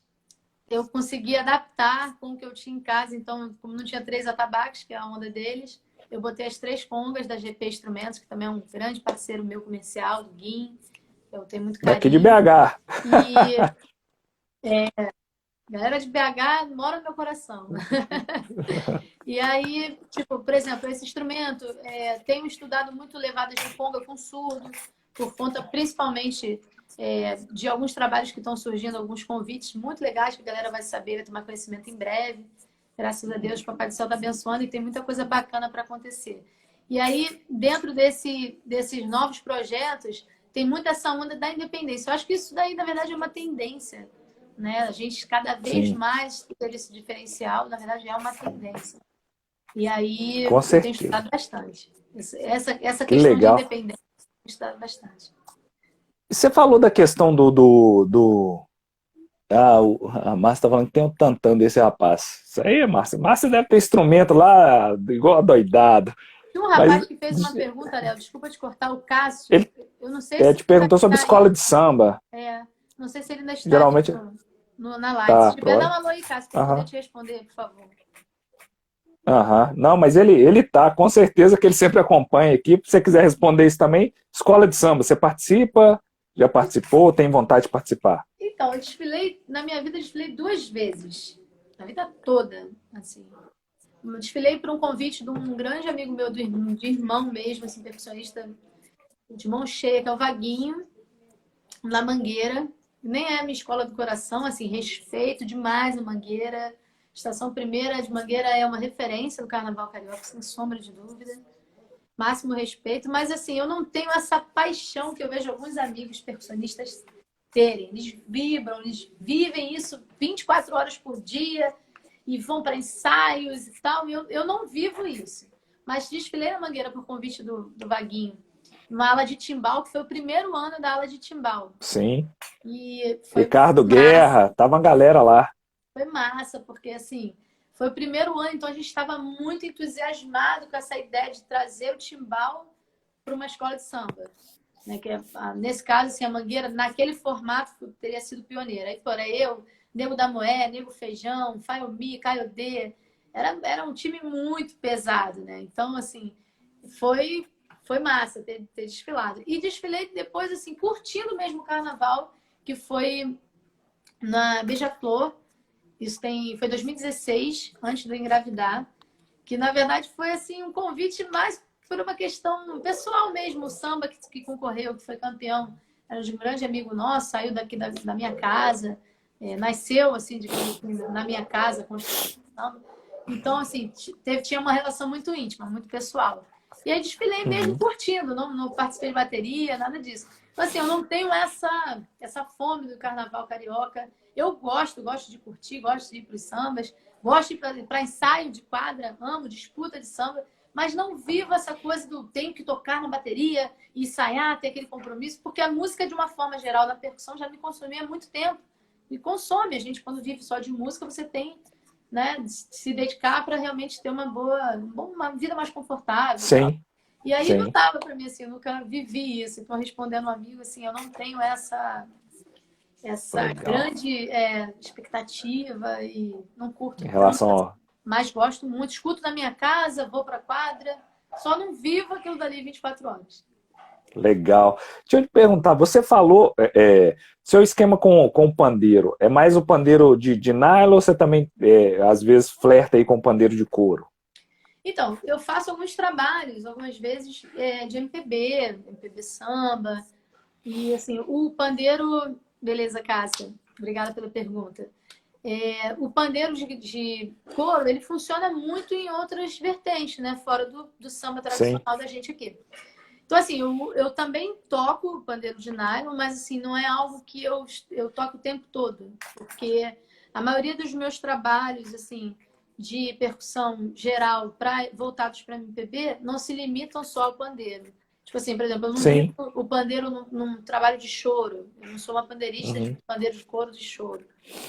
eu consegui adaptar com o que eu tinha em casa. Então, como não tinha três atabaques, que é a onda deles, eu botei as três congas da GP Instrumentos, que também é um grande parceiro meu comercial, do Guim. Eu tenho muito Daqui de carinho. BH. E galera de BH mora no meu coração. E aí, tipo, por exemplo, esse instrumento, tenho estudado muito levadas de conga com surdo, por conta principalmente de alguns trabalhos que estão surgindo, alguns convites muito legais que a galera vai saber, vai tomar conhecimento em breve. Graças a Deus, o Papai do Céu está abençoando e tem muita coisa bacana para acontecer. E aí, dentro desses novos projetos, tem muito essa onda da independência. Eu acho que isso daí, na verdade, é uma tendência, né? A gente cada vez Sim, mais ter esse diferencial, na verdade, é uma tendência. E aí com eu tenho certeza. estudado bastante. Essa Que questão de legal. independência, eu tenho estudado bastante. E você falou da questão a Márcia tá falando que tem um tantão desse rapaz. Isso aí, Márcia. Márcia deve ter instrumento lá, igual adoidado. Tem um Mas rapaz que fez uma pergunta, Léo, desculpa te cortar, o Cássio. ele Eu não sei se te ele perguntou sobre está aí. escola de samba. Não sei se ele ainda está aqui Geralmente, na live. Se tá, tiver, dá pronto. um alô aí, Cássio, para eu poder Aham. te responder, por favor. Aham. Não, mas ele tá, com certeza que ele sempre acompanha aqui. Se você quiser responder isso também, escola de samba, você participa? Já participou? Tem vontade de participar? Então, eu desfilei, na minha vida, eu desfilei duas vezes. Na vida toda, assim. Eu desfilei por um convite de um grande amigo meu, de irmão mesmo, assim, percussionista de mão cheia, que é o Vaguinho, na Mangueira. Nem é a minha escola do coração, assim, respeito demais a Mangueira. Estação Primeira de Mangueira é uma referência do Carnaval Carioca, sem sombra de dúvida. máximo respeito, mas assim, eu não tenho essa paixão que eu vejo alguns amigos percussionistas terem. Eles vibram, eles vivem isso 24 horas por dia e vão para ensaios e tal. Eu não vivo isso. Mas desfilei na Mangueira por convite do Vaguinho, uma ala de timbal, que foi o primeiro ano da ala de timbal. Sim. E foi Ricardo massa. Guerra, tava uma galera lá. Foi massa, porque assim, foi o primeiro ano, então a gente estava muito entusiasmado com essa ideia de trazer o timbal para uma escola de samba. Né? Nesse caso, assim, a Mangueira, naquele formato, teria sido pioneira. Aí fora eu, Nego da Moé, Nego Feijão, Faiomi, Caiodê. Era um time muito pesado, né? Então, assim, foi massa ter desfilado. E desfilei depois, assim, curtindo mesmo o carnaval, que foi na Beija-Flor. Foi 2016, antes de eu engravidar, que na verdade foi assim um convite mais por uma questão pessoal mesmo. O samba que concorreu, que foi campeão, era de um grande amigo nosso, saiu daqui da minha casa, nasceu assim na minha casa, construindo. Então, assim, tinha uma relação muito íntima, muito pessoal. E aí desfilei mesmo curtindo, não participei de bateria, nada disso. Então, assim, eu não tenho essa fome do carnaval carioca. Eu gosto de curtir, gosto de ir para os sambas, gosto de ir para ensaio de quadra, amo disputa de samba, mas não vivo essa coisa do tenho que tocar na bateria, ensaiar, ter aquele compromisso, porque a música, de uma forma geral, na percussão, já me consumia há muito tempo. Me consome. A gente, quando vive só de música, você tem, né, de se dedicar para realmente ter uma vida mais confortável. Sim. E aí Sim. não dava para mim, assim, eu nunca vivi isso. Então, respondendo um amigo, assim, eu não tenho essa grande expectativa e não curto em relação tanto, ao... mas gosto muito. Escuto na minha casa, vou para a quadra, só não vivo aquilo dali 24 horas. Legal. Deixa eu te perguntar, você falou, seu esquema com o pandeiro, é mais o pandeiro de nylon ou você também, às vezes, flerta aí com o pandeiro de couro? Então, eu faço alguns trabalhos, algumas vezes de MPB samba, e assim, o pandeiro... Beleza, Cássia, obrigada pela pergunta. O pandeiro de couro, ele funciona muito em outras vertentes, né? Fora do samba tradicional da gente aqui. Então, assim, eu também toco pandeiro de nylon, mas assim, não é algo que eu toco o tempo todo. Porque a maioria dos meus trabalhos, assim, de percussão geral voltados para MPB não se limitam só ao pandeiro. Tipo assim, por exemplo, eu não uso o pandeiro num trabalho de choro. Eu não sou uma pandeirista de pandeiro de couro de choro.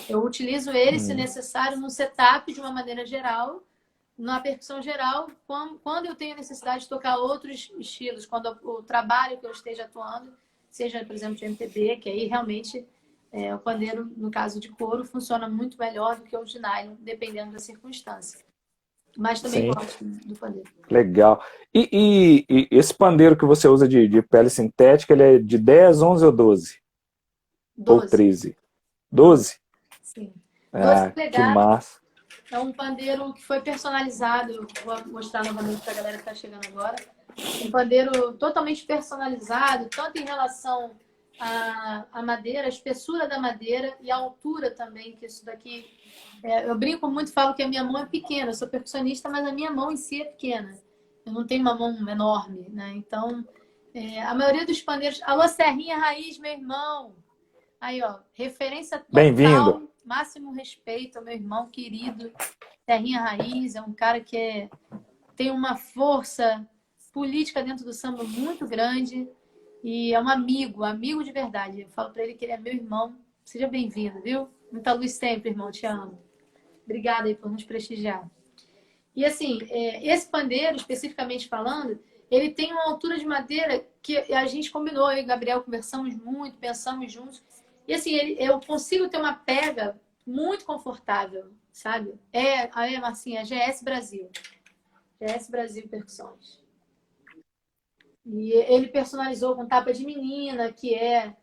Eu utilizo ele, se necessário, no setup de uma maneira geral, na percussão geral, quando eu tenho necessidade de tocar outros estilos, quando o trabalho que eu esteja atuando, seja, por exemplo, de MPB, que aí realmente o pandeiro, no caso de couro, funciona muito melhor do que o de nylon, dependendo da circunstância. Mas também gosto do pandeiro. Legal. E esse pandeiro que você usa de pele sintética, ele é de 10, 11 ou 12? 12. Ou 13? 12? Sim. 12 Que polegadas. massa. É um pandeiro que foi personalizado. Vou mostrar novamente para a galera que está chegando agora. Um pandeiro totalmente personalizado, tanto em relação à madeira, a espessura da madeira e a altura também, que isso daqui... eu brinco muito, falo que a minha mão é pequena. Eu sou percussionista, mas a minha mão em si é pequena. Eu não tenho uma mão enorme, né? Então, a maioria dos pandeiros... Alô, Serrinha Raiz, meu irmão! Aí, ó, referência total. Bem-vindo. Máximo respeito ao meu irmão querido. Serrinha Raiz é um cara que tem uma força política dentro do samba muito grande e é um amigo de verdade. Eu falo para ele que ele é meu irmão. Seja bem-vindo, viu? Muita luz sempre, irmão. Te amo. Obrigada aí por nos prestigiar. E assim, esse pandeiro, especificamente falando, ele tem uma altura de madeira que a gente combinou, eu e o Gabriel conversamos muito, pensamos juntos. E assim, eu consigo ter uma pega muito confortável, sabe? Aí, Marcinha, GS Brasil. GS Brasil Percussões. E ele personalizou com tapa de menina, que é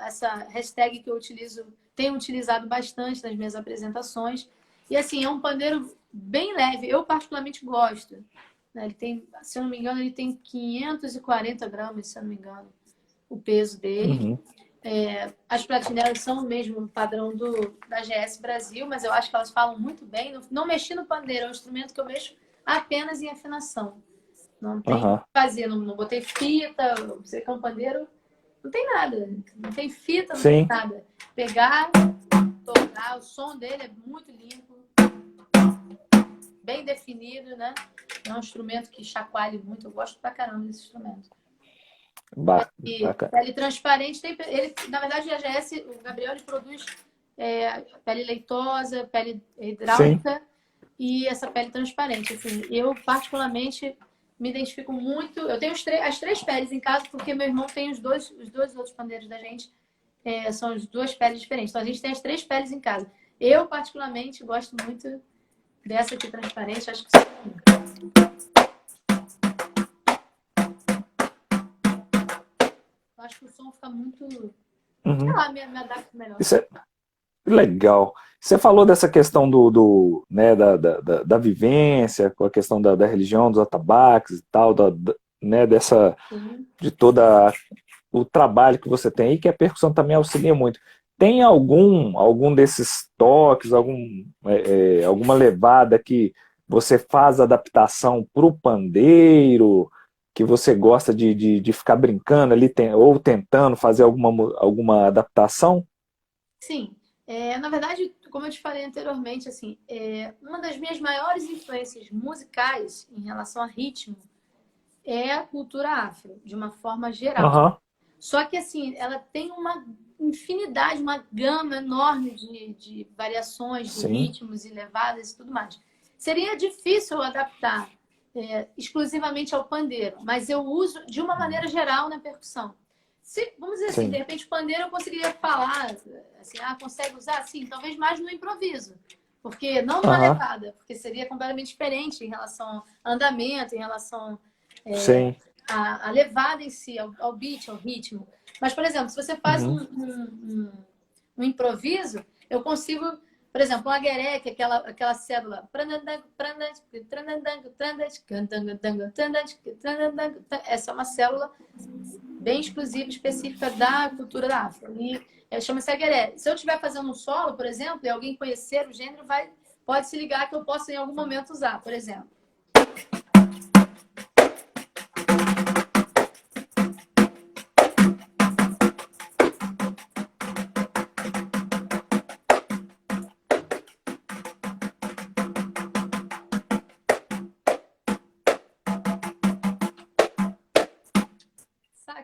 essa hashtag que eu tenho utilizado bastante nas minhas apresentações. E assim, é um pandeiro bem leve. Eu particularmente gosto. Ele tem, se eu não me engano, ele tem 540 gramas, se eu não me engano, o peso dele. As platinelas são o mesmo padrão da GS Brasil, mas eu acho que elas falam muito bem. Não mexi no pandeiro, é um instrumento que eu mexo apenas em afinação. Não tem o que fazer, não botei fita, você que é um pandeiro, não tem nada. Não tem fita, não tem nada. Pegar, tocar, o som dele é muito limpo, bem definido, né? É um instrumento que chacoalha muito, eu gosto pra caramba desse instrumento. Pele transparente, ele, na verdade, a AGS, o Gabriel, ele produz pele leitosa, pele hidráulica e essa pele transparente. Assim, eu, particularmente, me identifico muito. Eu tenho as 3 peles em casa, porque meu irmão tem os dois outros pandeiros da gente. São as 2 peles diferentes. Então, a gente tem as 3 peles em casa. Eu, particularmente, gosto muito dessa aqui transparente. Acho que acho que o som fica muito... Sei lá, me adapto melhor. Isso é legal. Você falou dessa questão né, da vivência, com a questão da religião, dos atabaques e tal, né, de toda o trabalho que você tem aí, que a percussão também auxilia muito. Tem algum desses toques, alguma levada que você faz adaptação para o pandeiro, que você gosta de ficar brincando ali, ou tentando fazer alguma adaptação? Sim. Na verdade, como eu te falei anteriormente, assim, uma das minhas maiores influências musicais em relação a ritmo é a cultura afro, de uma forma geral. Só que, assim, ela tem uma infinidade, uma gama enorme de variações, de ritmos e levadas e tudo mais. Seria difícil adaptar exclusivamente ao pandeiro, mas eu uso de uma maneira geral na percussão. Vamos dizer assim, de repente o pandeiro eu conseguiria falar, assim, consegue usar? Sim, talvez mais no improviso. Porque não numa levada, porque seria completamente diferente em relação ao andamento, em relação à levada em si, ao beat, ao ritmo. Mas, por exemplo, se você faz um improviso, eu consigo, por exemplo, uma guereque, aquela cédula. Essa é uma célula bem exclusiva, específica da cultura da África. E chama-se agueré. Se eu estiver fazendo um solo, por exemplo, e alguém conhecer o gênero, pode se ligar que eu posso em algum momento usar, por exemplo.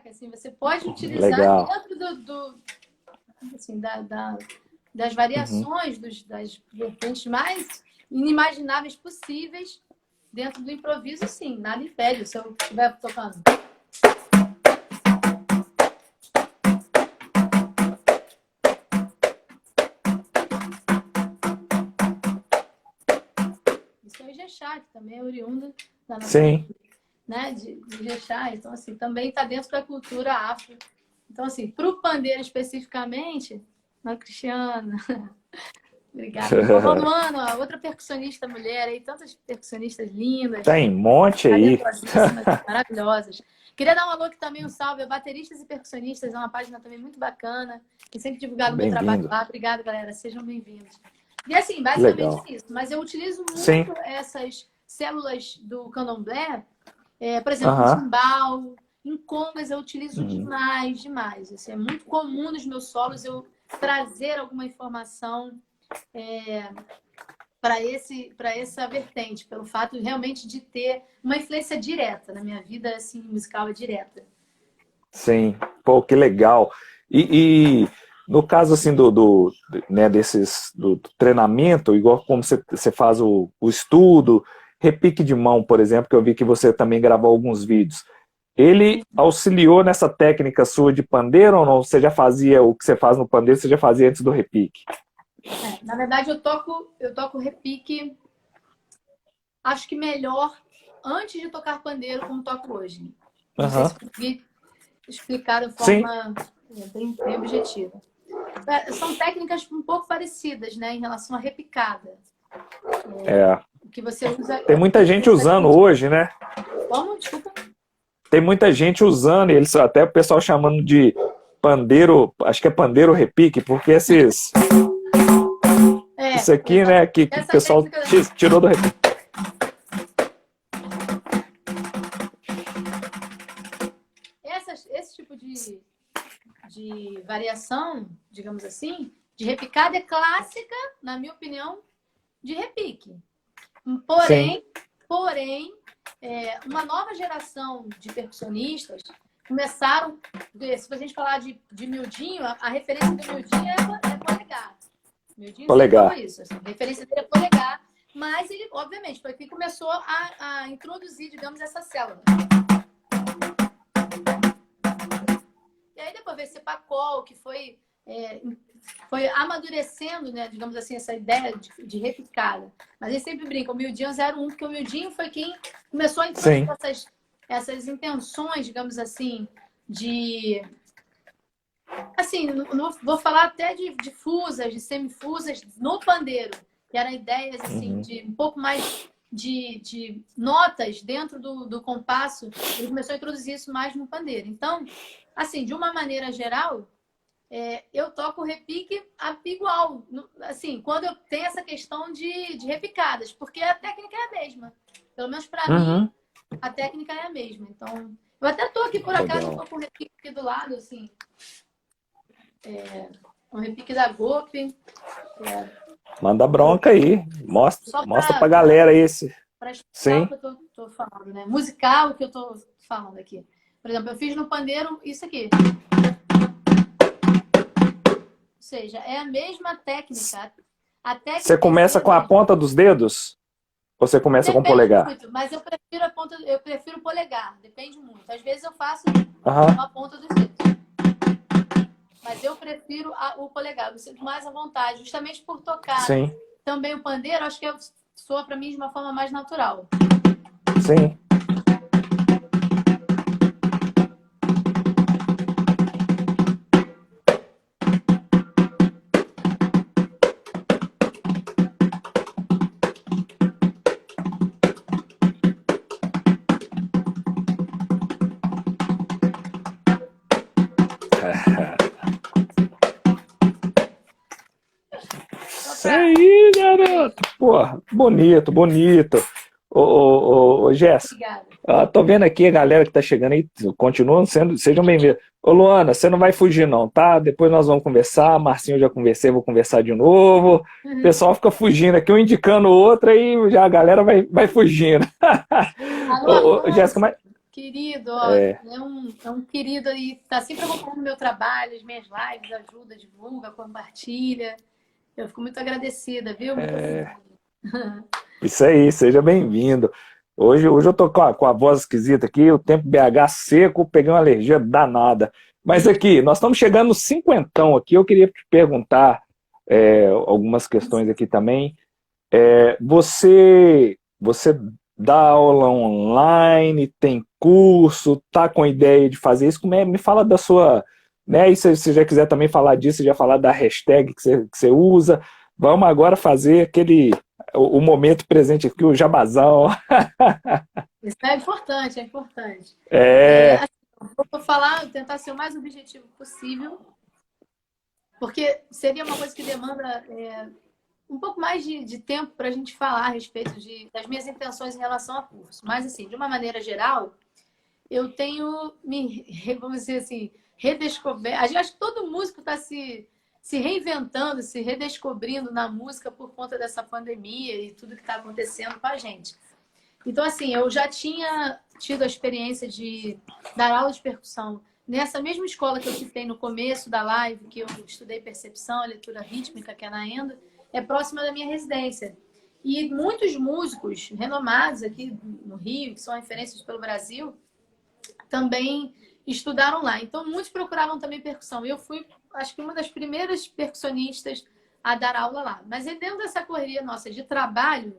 Assim, você pode utilizar dentro assim, das variações, das vertentes mais inimagináveis possíveis dentro do improviso, sim, nada impede se eu estiver tocando. Isso é o Ijexá, que também é oriundo da nossa né, de Ijexá, então assim, também está dentro da cultura afro. Então assim, para o pandeiro especificamente, Cristiana, obrigada. Luana, outra percussionista mulher aí, tantas percussionistas lindas. Tem um monte aí. Maravilhosas. Queria dar um alô aqui também, um salve a bateristas e percussionistas, é uma página também muito bacana, tem sempre divulgado o meu trabalho lá. Obrigada, galera, sejam bem-vindos. E assim, basicamente isso, mas eu utilizo muito essas células do candomblé. Por exemplo, em timbal, em congas eu utilizo demais. Assim, é muito comum nos meus solos eu trazer alguma informação para essa vertente, pelo fato realmente de ter uma influência direta na minha vida, assim, musical é direta. Sim, pô, que legal. E no caso assim do treinamento, igual como você faz o estudo, repique de mão, por exemplo, que eu vi que você também gravou alguns vídeos. Ele auxiliou nessa técnica sua de pandeiro ou não? Você já fazia o que você faz no pandeiro, você já fazia antes do repique? Na verdade, eu toco repique, acho que melhor antes de tocar pandeiro como toco hoje. Não sei se consegui explicar de forma bem objetiva. São técnicas um pouco parecidas, né, em relação à repicada. Que você usa. Tem muita gente usando hoje, né? Como? Desculpa. Tem muita gente usando, eles até o pessoal chamando de pandeiro, acho que é pandeiro repique, porque esses. Isso aqui, né, que o pessoal tirou do repique. de variação, digamos assim, de repicada é clássica, na minha opinião, de repique. Sim. Porém, uma nova geração de percussionistas começaram, se a gente falar de miudinho, a referência do miudinho é polegar. Miudinho sempre Polegar. falou isso, assim, a referência dele é polegar, mas ele, obviamente, foi quem começou a introduzir, digamos, essa célula. E aí depois veio esse Pacol, que foi amadurecendo, né, digamos assim, essa ideia de repicada. Mas eles sempre brincam, o miudinho é 01, porque o miudinho foi quem começou a introduzir essas intenções, digamos assim, de... Assim, vou falar até de fusas, de semifusas no pandeiro, que eram ideias, assim, de um pouco mais de notas dentro do compasso. Ele começou a introduzir isso mais no pandeiro. Então, assim, de uma maneira geral, eu toco repique igual. Assim, quando eu tenho essa questão de repicadas, porque a técnica é a mesma. Pelo menos para mim, a técnica é a mesma. Então, eu até tô aqui, por acaso, eu tô com o repique aqui do lado, assim. Um repique da Gopi. Manda bronca aí. Mostra pra galera esse. Para explicar o que eu tô falando, né? Musical, o que eu tô falando aqui. Por exemplo, eu fiz no pandeiro isso aqui. Ou seja, é a mesma técnica. A técnica você começa com a ponta dos dedos? Ou você começa com o polegar? Muito, mas eu prefiro o polegar. Depende muito. Às vezes eu faço com a ponta dos dedos. Mas eu prefiro o polegar. Eu me sinto mais à vontade, justamente por tocar. Sim. Também o pandeiro, acho que soa para mim de uma forma mais natural. Sim. Isso aí, garoto. Porra, bonito, bonito. Ô, Jéssica, tô vendo aqui a galera que tá chegando aí, continuam sejam bem-vindos. Ô, Luana, você não vai fugir não, tá? Depois nós vamos conversar, Marcinho eu já conversei, vou conversar de novo. O pessoal fica fugindo aqui, um indicando o outro, aí já a galera vai fugindo. Alô, Jéssica, mas... Querido, ó, é um querido aí, tá sempre acompanhando o meu trabalho, as minhas lives, ajuda, divulga, compartilha. Eu fico muito agradecida, viu? Muito obrigada. Isso aí, seja bem-vindo. Hoje eu tô com a voz esquisita aqui, o tempo BH seco, peguei uma alergia danada. Mas aqui, nós estamos chegando no cinquentão aqui, eu queria te perguntar algumas questões aqui também. Você dá aula online, tem curso, tá com ideia de fazer isso? Me fala da sua... Né? E se você já quiser também falar disso, já falar da hashtag que você usa, vamos agora fazer o momento presente aqui, o jabazão. Isso é importante, é importante. Assim, vou tentar ser o mais objetivo possível, porque seria uma coisa que demanda um pouco mais de tempo para a gente falar a respeito das minhas intenções em relação ao curso. Mas, assim, de uma maneira geral, eu tenho vamos dizer assim, redescoberto. Acho que todo músico está se reinventando, se redescobrindo na música por conta dessa pandemia e tudo que está acontecendo com a gente. Então, assim, eu já tinha tido a experiência de dar aula de percussão nessa mesma escola que eu citei no começo da live, que eu estudei percepção, leitura rítmica, que é na Endo, é próxima da minha residência. E muitos músicos renomados aqui no Rio, que são referências pelo Brasil, também estudaram lá. Então, muitos procuravam também percussão. Eu fui, acho que uma das primeiras percussionistas a dar aula lá. Mas dentro dessa correria nossa de trabalho,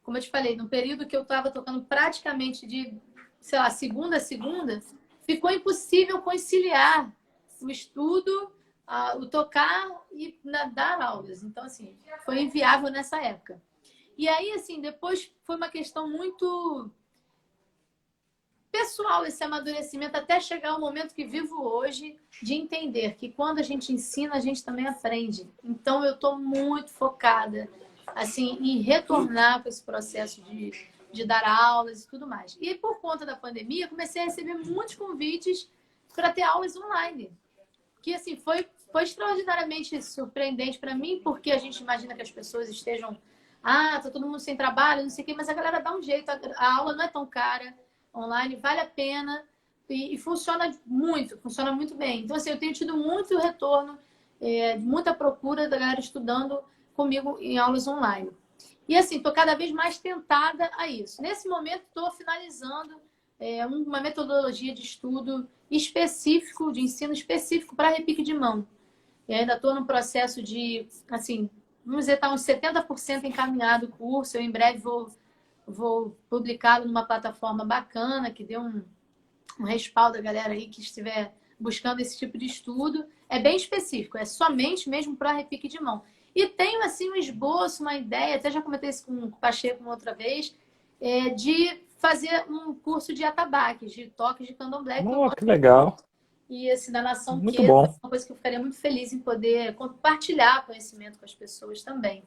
como eu te falei, no período que eu estava tocando praticamente de, sei lá, segunda a segunda, ficou impossível conciliar o estudo, o tocar e dar aulas. Então, assim, foi inviável nessa época. E aí, assim, depois foi uma questão muito pessoal esse amadurecimento, até chegar ao momento que vivo hoje, de entender que quando a gente ensina, a gente também aprende. Então, eu estou muito focada assim, em retornar com esse processo de dar aulas e tudo mais. E por conta da pandemia, comecei a receber muitos convites para ter aulas online. que assim, foi extraordinariamente surpreendente para mim, porque a gente imagina que as pessoas estejam, tá todo mundo sem trabalho, não sei o quê, mas a galera dá um jeito, a aula não é tão cara, online, vale a pena e funciona muito bem. Então, assim, eu tenho tido muito retorno, muita procura da galera estudando comigo em aulas online. E assim, estou cada vez mais tentada a isso. Nesse momento, estou finalizando uma metodologia de estudo específico, de ensino específico para repique de mão. E ainda estou no processo de, assim, vamos dizer, está uns 70% encaminhado o curso. Eu em breve vou publicá-lo numa plataforma bacana, que dê um respaldo à galera aí que estiver buscando esse tipo de estudo. É bem específico, é somente mesmo para repique de mão. E tenho, assim, um esboço, uma ideia, até já comentei isso com o Pacheco uma outra vez, de fazer um curso de atabaques, de toques de candomblé. Que legal. E assim, da nação Muito queira, bom. é uma coisa que eu ficaria muito feliz em poder compartilhar conhecimento com as pessoas também.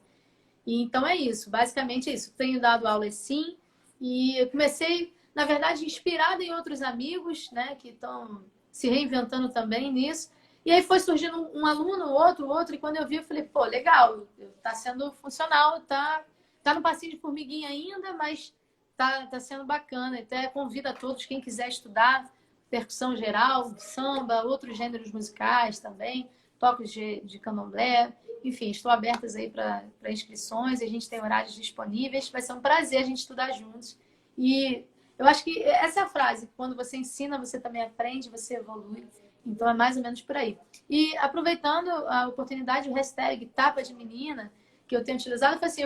E então é isso, basicamente é isso. Tenho dado aulas sim, e eu comecei, na verdade, inspirada em outros amigos, né, que estão se reinventando também nisso. E aí foi surgindo um aluno, outro, e quando eu vi, eu falei, pô, legal, tá sendo funcional, tá no passinho de formiguinha ainda, mas tá sendo bacana. Até convido a todos, quem quiser estudar percussão geral, samba, outros gêneros musicais também, toques de candomblé. Enfim, estou abertas aí para inscrições, a gente tem horários disponíveis. Vai ser um prazer a gente estudar juntos. E eu acho que essa é a frase, quando você ensina, você também aprende, você evolui. Então é mais ou menos por aí. E aproveitando a oportunidade, o hashtag Tapa de Menina, que eu tenho utilizado, foi assim,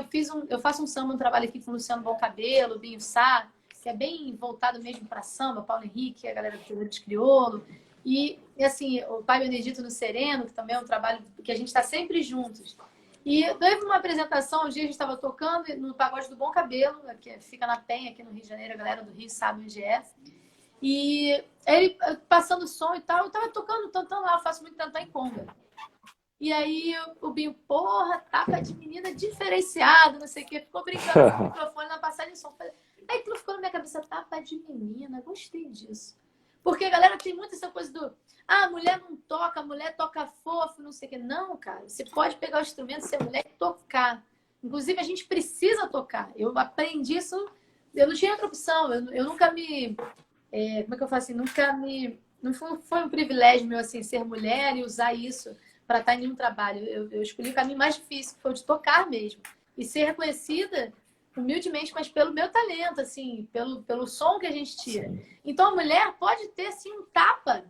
eu faço um samba, um trabalho aqui com o Luciano Bom Cabelo, Binho Sá, que é bem voltado mesmo para samba, Paulo Henrique, a galera do Terreiro de Crioulo. E assim, o Pai Benedito no Sereno, que também é um trabalho que a gente está sempre juntos. E teve uma apresentação, um dia a gente estava tocando no Pagode do Bom Cabelo, que fica na Penha, aqui no Rio de Janeiro, a galera do Rio sabe onde é. E ele passando som e tal, eu tava tocando tantão lá, eu faço muito tantão em conga. E aí o Binho, porra, tapa de menina diferenciado, não sei o que, ficou brincando com o microfone na passagem de som. Aí aquilo ficou na minha cabeça, tapa de menina, gostei disso. Porque a galera tem muito essa coisa do, mulher não toca, mulher toca fofo, não sei o que. Não, cara, você pode pegar o instrumento, ser mulher e tocar. Inclusive, a gente precisa tocar. Eu aprendi isso, eu não tinha outra opção, eu nunca me... como é que eu falo assim? Não foi um privilégio meu, assim, ser mulher e usar isso para estar em nenhum trabalho. Eu escolhi o caminho mais difícil, que foi o de tocar mesmo. E ser reconhecida humildemente, mas pelo meu talento, assim, pelo som que a gente tira. Sim. Então, a mulher pode ter, assim, um tapa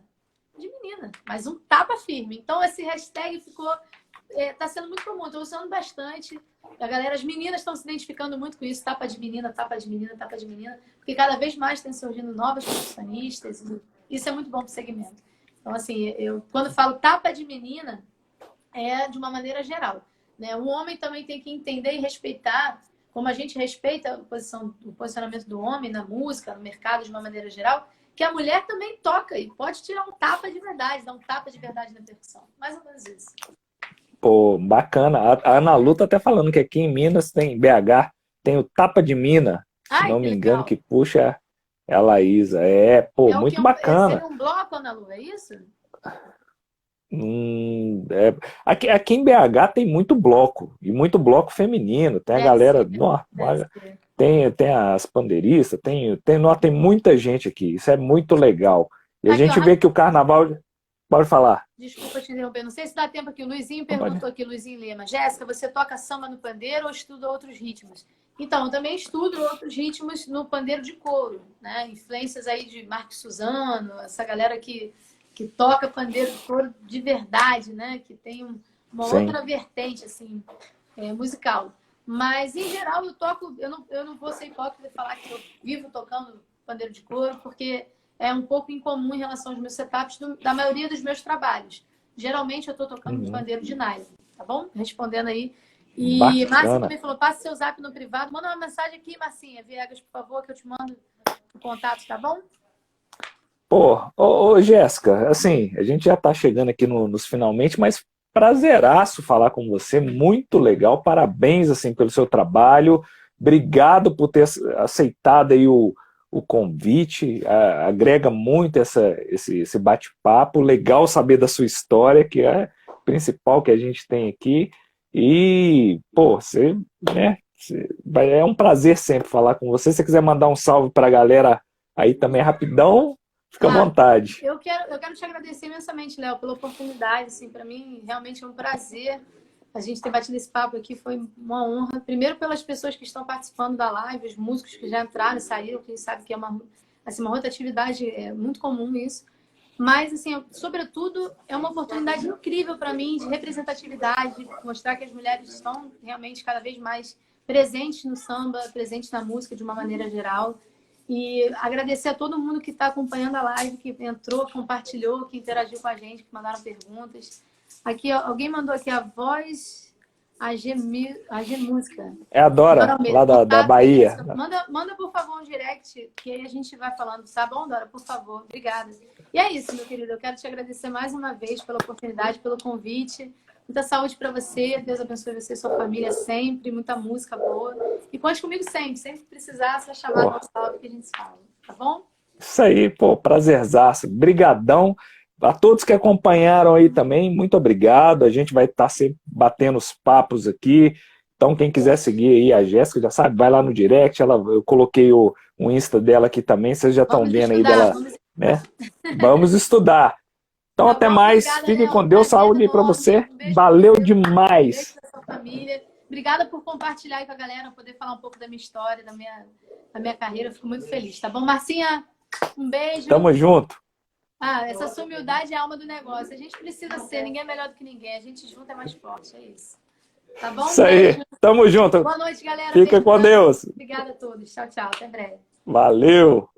de menina, mas um tapa firme. Então, esse hashtag ficou... tá sendo muito comum, estou usando bastante. A galera, as meninas estão se identificando muito com isso, tapa de menina, tapa de menina, tapa de menina, porque cada vez mais tem surgindo novas profissionistas. Isso é muito bom para o segmento. Então, assim, eu quando falo tapa de menina, é de uma maneira geral, né? O homem também tem que entender e respeitar, como a gente respeita o posicionamento do homem na música, no mercado de uma maneira geral, que a mulher também toca e pode tirar um tapa de verdade, dar um tapa de verdade na percussão. Mais ou menos isso. Pô, bacana. A Ana Lu tá até falando que aqui em Minas, tem BH, tem o Tapa de Mina, se não me engano, que puxa é a Laísa. Muito bacana. Seria um bloco, Ana Lu, é isso? Aqui em BH tem muito bloco, e muito bloco feminino. Tem a galera... Tem as pandeiristas, tem muita gente aqui. Isso é muito legal. E a gente vê que o carnaval... Pode falar. Desculpa te interromper. Não sei se dá tempo aqui. O Luizinho perguntou aqui, Luizinho Lima. Jéssica, você toca samba no pandeiro ou estuda outros ritmos? Então, eu também estudo outros ritmos no pandeiro de couro, né? Influências aí de Marcos Suzano, essa galera que toca pandeiro de couro de verdade, né? Que tem uma outra vertente, assim, musical. Mas, em geral, eu toco... Eu não vou ser hipócrita e falar que eu vivo tocando pandeiro de couro, porque... é um pouco incomum em relação aos meus setups da maioria dos meus trabalhos. Geralmente eu estou tocando de pandeiro de nylon, tá bom? Respondendo aí. E Márcia também falou, passe seu zap no privado. Manda uma mensagem aqui, Marcinha Viegas, por favor, que eu te mando o contato, tá bom? Jéssica, assim, a gente já está chegando aqui nos finalmente, mas prazeraço falar com você, muito legal, parabéns, assim, pelo seu trabalho, obrigado por ter aceitado aí o o convite, agrega muito esse bate-papo. Legal saber da sua história, que é o principal que a gente tem aqui. E, pô, né, é um prazer sempre falar com você. Se você quiser mandar um salve para a galera aí também rapidão, fica à vontade. Eu quero te agradecer imensamente, Léo, pela oportunidade. Assim, para mim, realmente é um prazer a gente ter batido esse papo aqui. Foi uma honra. Primeiro, pelas pessoas que estão participando da live, os músicos que já entraram e saíram, que a gente sabe que é uma rotatividade, é muito comum isso. Mas, assim, sobretudo, é uma oportunidade incrível para mim de representatividade, de mostrar que as mulheres estão realmente cada vez mais presentes no samba, presentes na música de uma maneira geral. E agradecer a todo mundo que está acompanhando a live, que entrou, compartilhou, que interagiu com a gente, que mandaram perguntas. Aqui, alguém mandou aqui a voz, a G Música. É a Dora, lá da Bahia. Manda, por favor, um direct, que aí a gente vai falando. Tá bom, Dora? Por favor. Obrigada. E é isso, meu querido. Eu quero te agradecer mais uma vez pela oportunidade, pelo convite. Muita saúde para você. Deus abençoe você e sua família sempre. Muita música boa. E conte comigo sempre. Sempre que precisar, só chamar no salve que a gente fala. Tá bom? Isso aí, pô, prazerzaço. Brigadão. A todos que acompanharam aí também, muito obrigado. A gente vai estar sempre batendo os papos aqui. Então, quem quiser seguir aí a Jéssica, já sabe, vai lá no direct. Eu coloquei o Insta dela aqui também. Vocês já estão vendo aí dela, né? Vamos estudar. Então, tá até bom, mais. Obrigada, Fiquem com Deus. Saúde aí para você. Valeu demais. Beijo pra sua família. Obrigada por compartilhar aí com a galera, poder falar um pouco da minha história, da minha carreira. Eu fico muito feliz, tá bom? Marcinha, um beijo. Tamo junto. Essa sua humildade é a alma do negócio. A gente precisa ser, ninguém é melhor do que ninguém. A gente junto é mais forte, é isso. Tá bom? Isso aí. Tamo junto. Boa noite, galera. Fica com Deus. Obrigada a todos. Tchau, tchau. Até breve. Valeu.